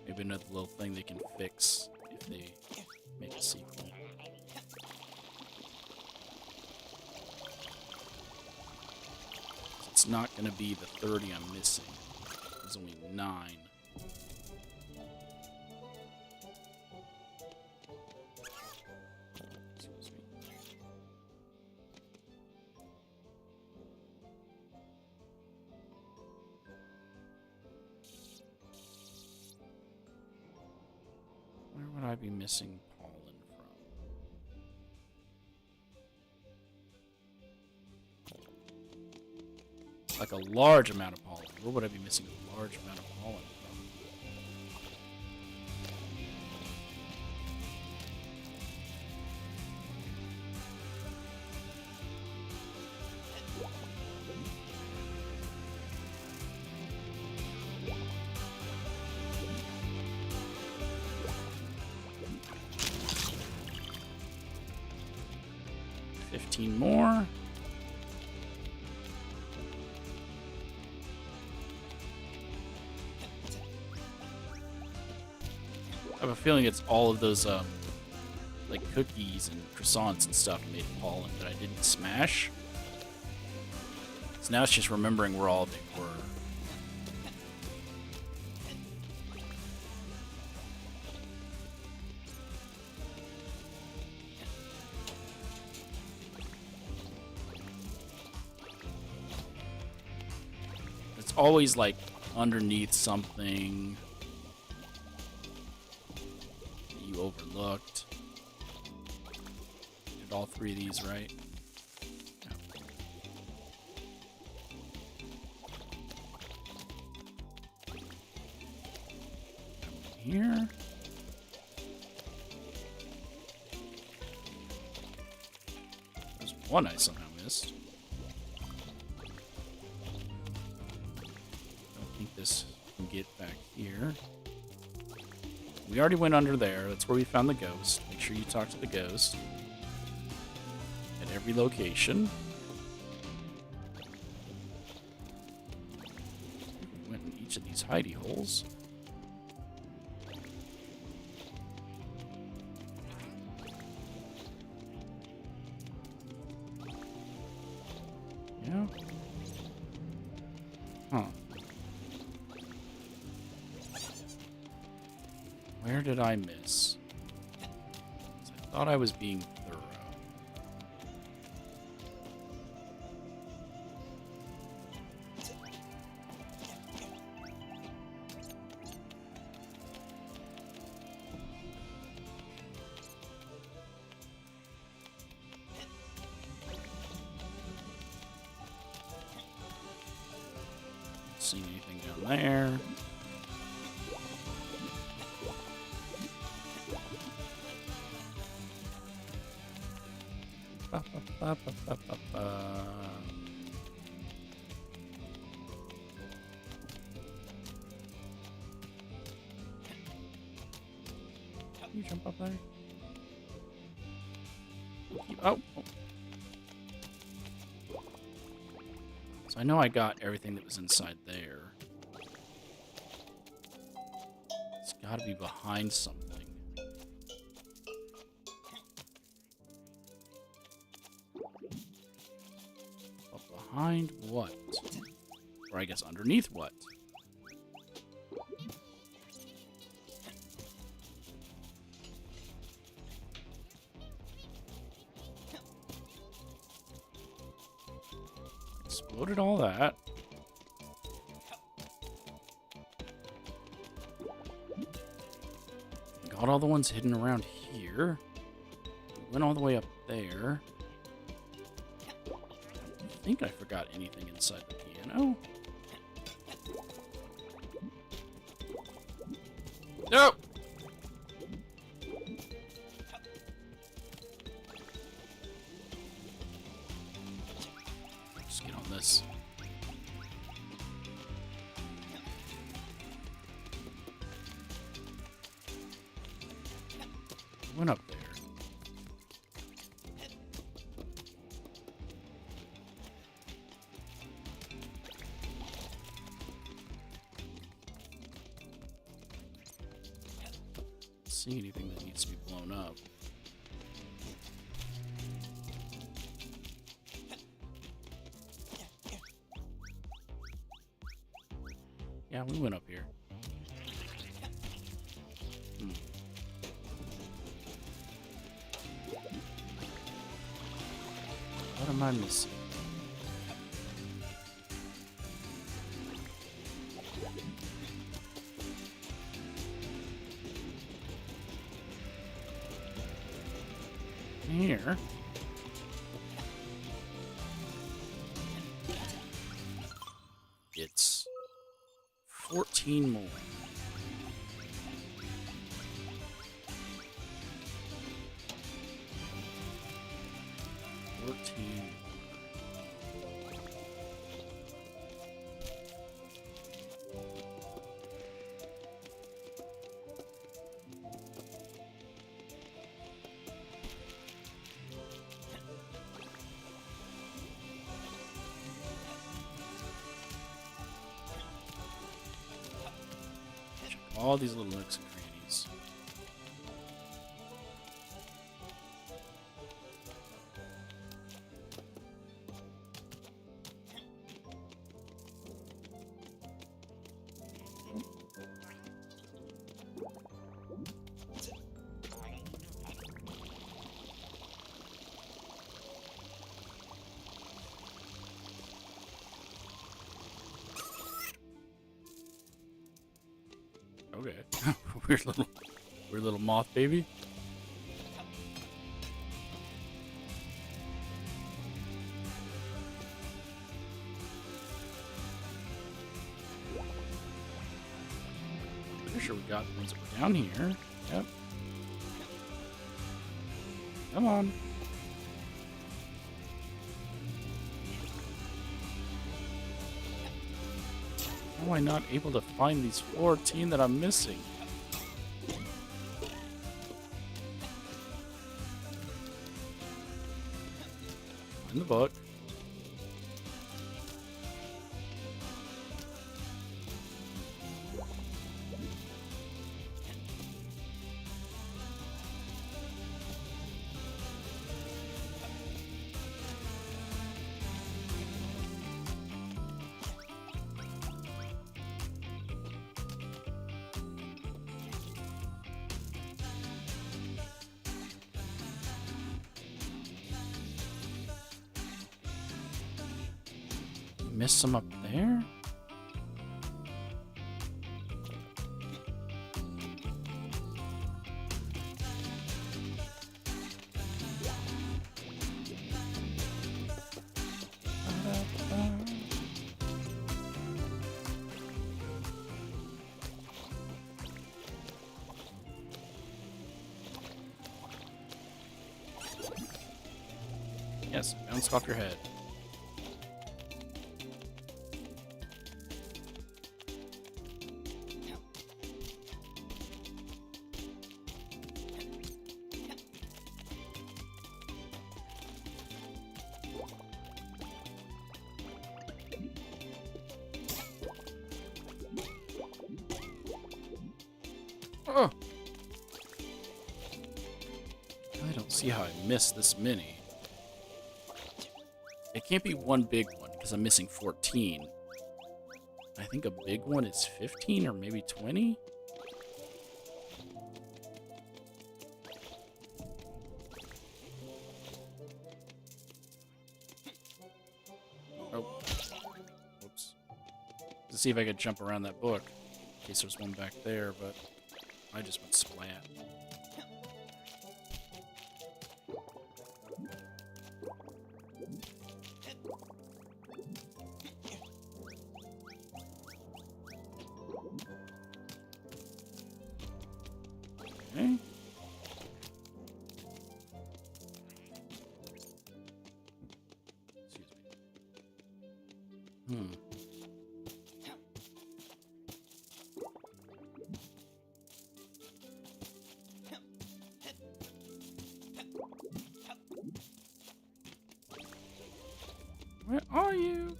Maybe another little thing they can fix if they make a sequel. It's not going to be the 30 I'm missing. There's only 9. Excuse me. Where would I be missing pollen from? Like a large amount of pollen. Where would I be missing a large amount of pollen from? $15 more. I have a feeling it's all of those, like cookies and croissants and stuff made of pollen that I didn't smash. So now it's just remembering where all they were. It's always like underneath something you overlooked. Did all 3 of these right? No. Here. There's one I somehow missed. Don't think this can get back here. We already went under there. That's where we found the ghost. Make sure you talk to the ghost at every location. We went in each of these hidey holes. Yeah. Huh. Where did I miss? I thought I was being thorough. Not seeing anything down there. Can you jump up there? Oh. So I know I got everything that was inside there. It's got to be behind something. Behind what? Or I guess underneath what? Exploded all that. Got all the ones hidden around here. Went all the way up there. I think I forgot anything inside the piano. Nope. Just get on this. Went up there. See anything that needs to be blown up. Yeah, we went up here. What am I missing? Here. It's 14 more. All these little nooks and crannies. Okay. weird little moth baby. Pretty sure we got the ones that were down here. Yep. Come on. How am I not able to find these 14 that I'm missing? In the book. Missed some up there? Yes, bounced off your head. Oh! I don't see how I missed this many. It can't be one big one, because I'm missing 14. I think a big one is 15 or maybe 20? Oh. Whoops. Let's see if I could jump around that book. In case there's one back there, but I just went splat. Okay. Excuse me. Where are you?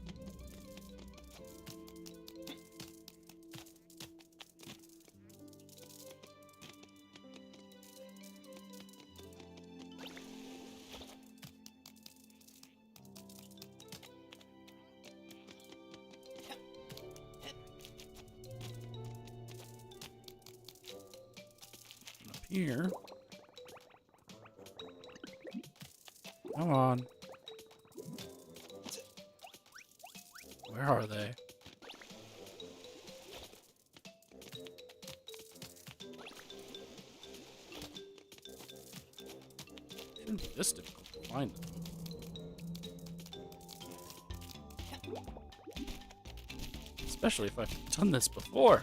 Up here. Come on. Where are they? Shouldn't be this difficult to find them. Especially if I've done this before.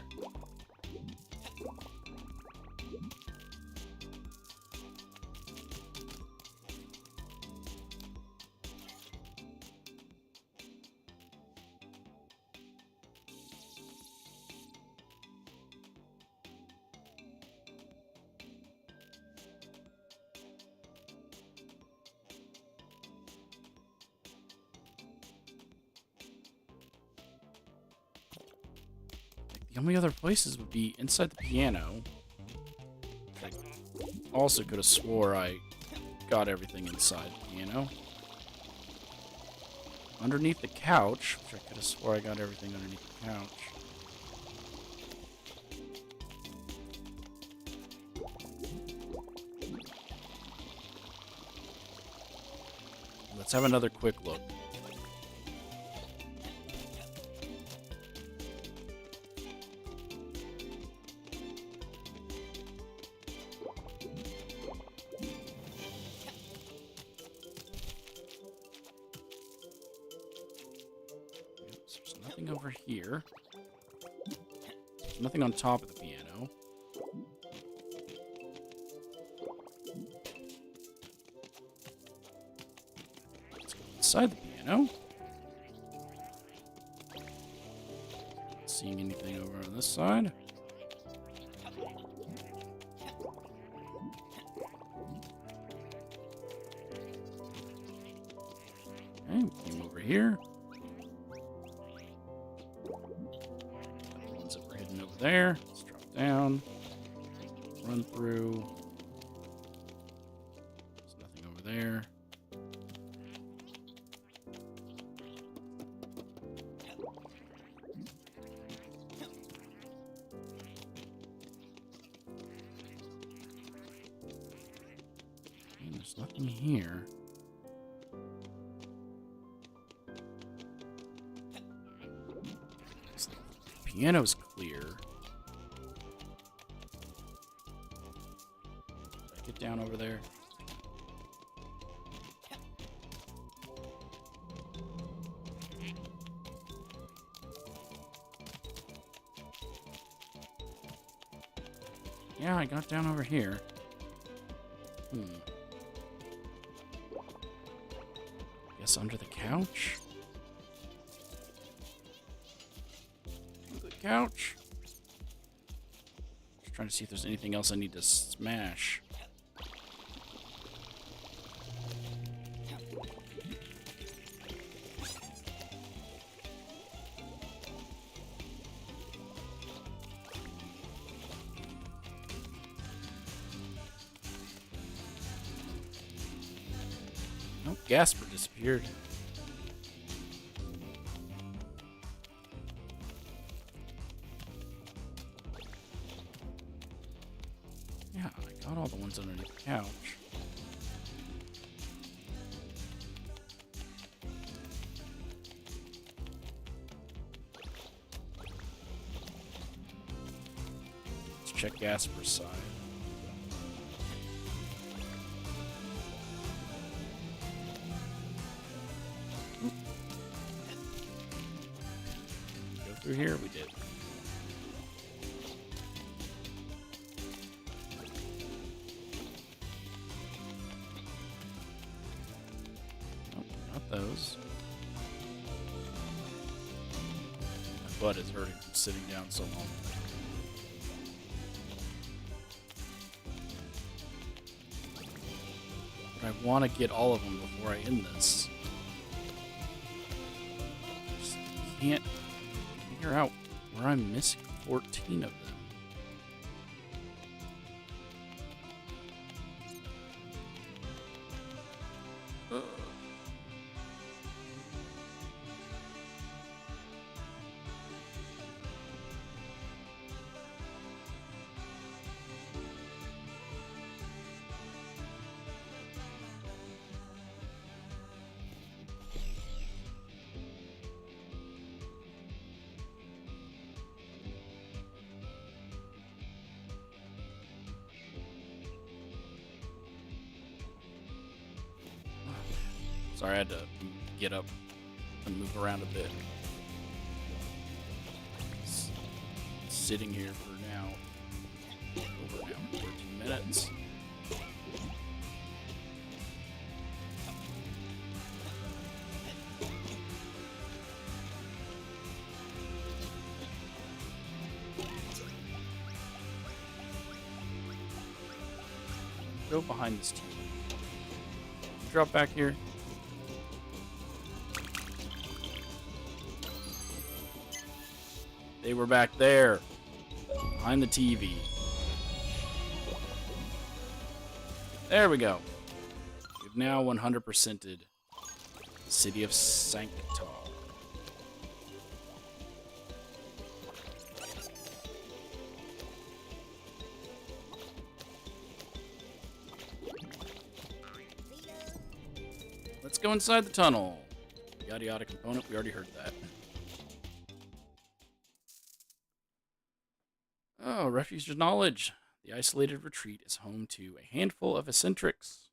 The only other places would be inside the piano. I also could have swore I got everything inside the piano. Underneath the couch, which I could have swore I got everything underneath the couch. Let's have another quick look. There's nothing over here. There's nothing on top of the piano. Let's go inside the piano. Not seeing anything over on this side. Okay, we came over here. There. Let's drop down. Run through. There's nothing over there. And there's nothing here. The piano's clear. Get down over there. Yeah, I got down over here. Guess under the couch? Under the couch? Just trying to see if there's anything else I need to smash. Nope, Gasper disappeared. Yeah, I got all the ones underneath the couch. Let's check Gasper's side. Through here, we did. Nope, not those. My butt is hurting from sitting down so long. But I want to get all of them before I end this. can't figure out where I'm missing 14 of them. Sorry, I had to get up and move around a bit. Sitting here for now, over now, 14 minutes. Go behind this TV. Drop back here. They were back there, behind the TV. There we go. We've now 100%ed the city of Sanctar. Let's go inside the tunnel. Yada yada component, we already heard that. Oh, refuge of knowledge. The isolated retreat is home to a handful of eccentrics.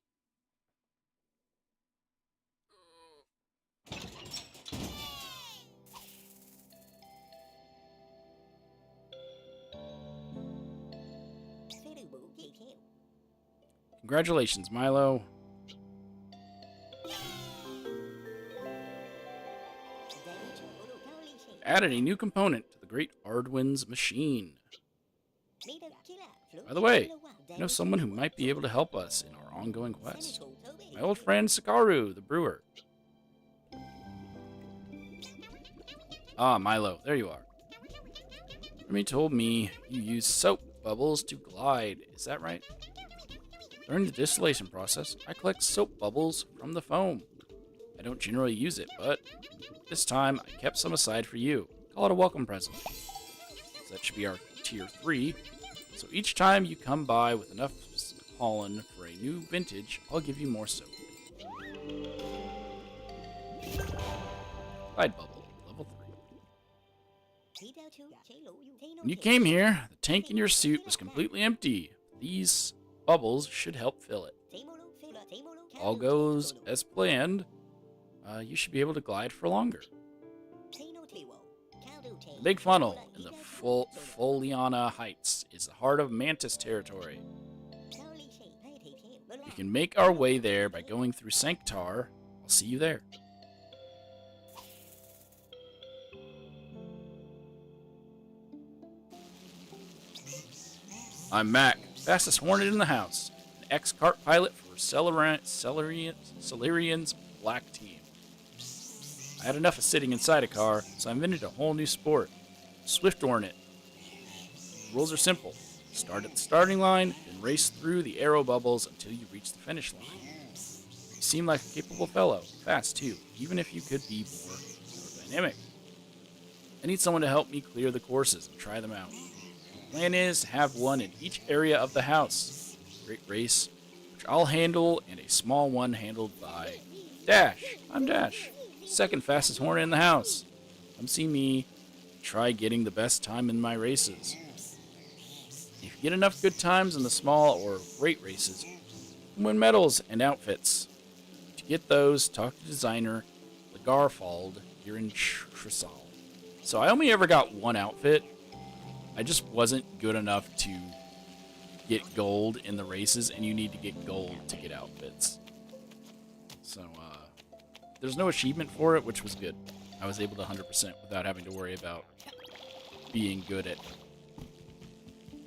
Congratulations, Milo. Added a new component to the Great Ardwin's machine. By the way, I know someone who might be able to help us in our ongoing quest. My old friend Sakaru, the brewer. Ah, Milo, there you are. Remy told me you use soap bubbles to glide. Is that right? During the distillation process, I collect soap bubbles from the foam. I don't generally use it, but this time I kept some aside for you. Call it a welcome present. So that should be our tier 3. So each time you come by with enough pollen for a new vintage, I'll give you more soap. Glide bubble, level 3. When you came here, the tank in your suit was completely empty. These bubbles should help fill it. All goes as planned. You should be able to glide for longer. The big funnel in the Foliana Heights is the heart of Mantis territory. We can make our way there by going through Sanctar. I'll see you there. I'm Mac, fastest hornet in the house, an ex-cart pilot for Celerian's Black Team. I had enough of sitting inside a car, so I invented a whole new sport, Swift Hornet. The rules are simple. Start at the starting line, then race through the aero bubbles until you reach the finish line. You seem like a capable fellow, fast too, even if you could be more dynamic. I need someone to help me clear the courses and try them out. The plan is to have one in each area of the house. A great race, which I'll handle, and a small one handled by Dash. I'm Dash, second fastest hornet in the house. Come see me. Try getting the best time in my races. If you get enough good times in the small or great races, you can win medals and outfits. To get those, talk to designer Lagarfald here in Trisal. So I only ever got one outfit. I just wasn't good enough to get gold in the races, and you need to get gold to get outfits. So, there's no achievement for it, which was good. I was able to 100% without having to worry about being good at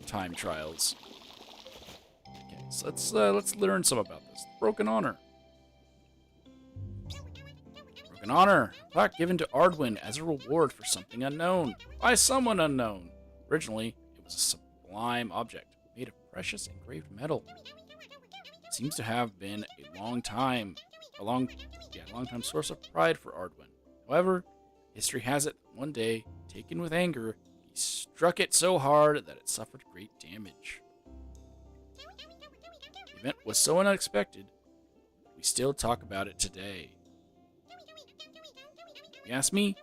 time trials. Okay, so let's learn some about this. Broken Honor. An honor, a plaque given to Ardwin as a reward for something unknown, by someone unknown. Originally, it was a sublime object made of precious engraved metal. It seems to have been a long time source of pride for Ardwin. However, history has it that one day, taken with anger, he struck it so hard that it suffered great damage. The event was so unexpected, we still talk about it today. If you ask me,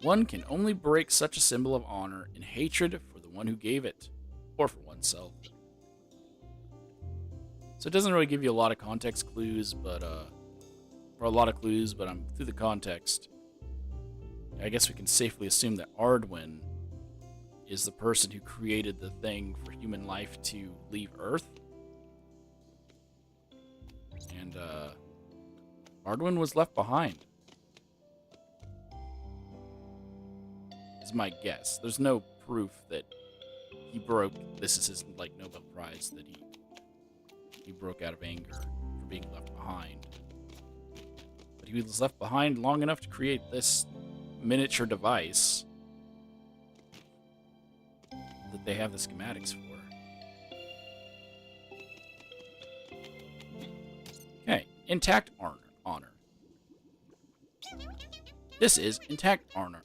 one can only break such a symbol of honor in hatred for the one who gave it, or for oneself. So it doesn't really give you a lot of context clues, but through the context, I guess we can safely assume that Ardwin is the person who created the thing for human life to leave Earth. And Ardwin was left behind. Is my guess. There's no proof that he broke. This is his Nobel Prize that he broke out of anger for being left behind. But he was left behind long enough to create this miniature device that they have the schematics for. Okay, intact honor. This is intact honor.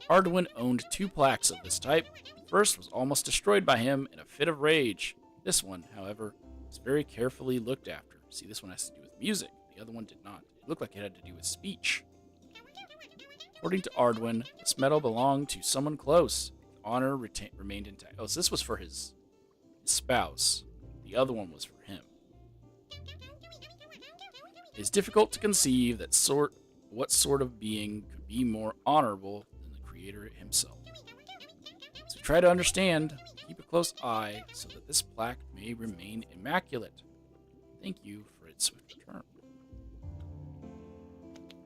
Ardwin owned 2 plaques of this type. The first was almost destroyed by him in a fit of rage. This one, however, was very carefully looked after. See, this one has to do with music. The other one did not. It looked like it had to do with speech. According to Ardwin, this medal belonged to someone close. The honor remained intact. Oh, so this was for his spouse. The other one was for him. It is difficult to conceive what sort of being could be more honorable than the Creator himself. So try to understand, keep a close eye, so that this plaque may remain immaculate. Thank you for its swift return.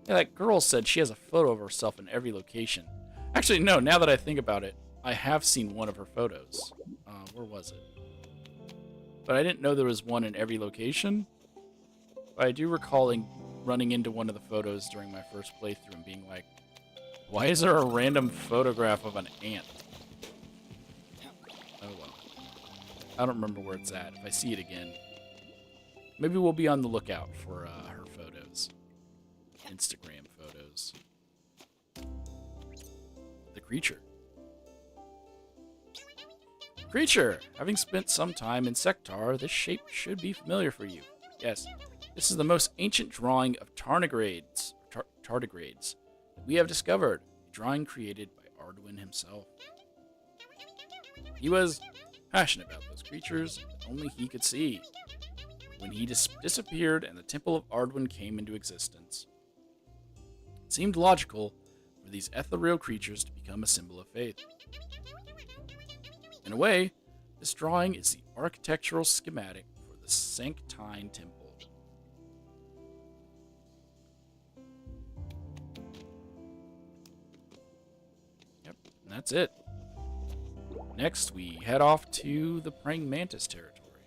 Yeah, that girl said she has a photo of herself in every location. Actually, no, now that I think about it, I have seen one of her photos. Where was it? But I didn't know there was one in every location. But I do recall running into one of the photos during my first playthrough and being like, why is there a random photograph of an ant? Oh well. I don't remember where it's at. If I see it again, maybe we'll be on the lookout for her photos. Instagram photos. The creature. Creature! Having spent some time in Sanctar, this shape should be familiar for you. Yes, this is the most ancient drawing of tardigrades that we have discovered, a drawing created by Ardwin himself. He was passionate about those creatures that only he could see. When he disappeared and the Temple of Ardwin came into existence, it seemed logical for these ethereal creatures to become a symbol of faith. In a way, this drawing is the architectural schematic for the Sanctar Temple. Yep, and that's it. Next, we head off to the praying mantis territory.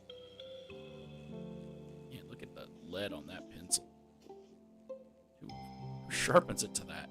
Yeah, look at the lead on that pencil. Who sharpens it to that?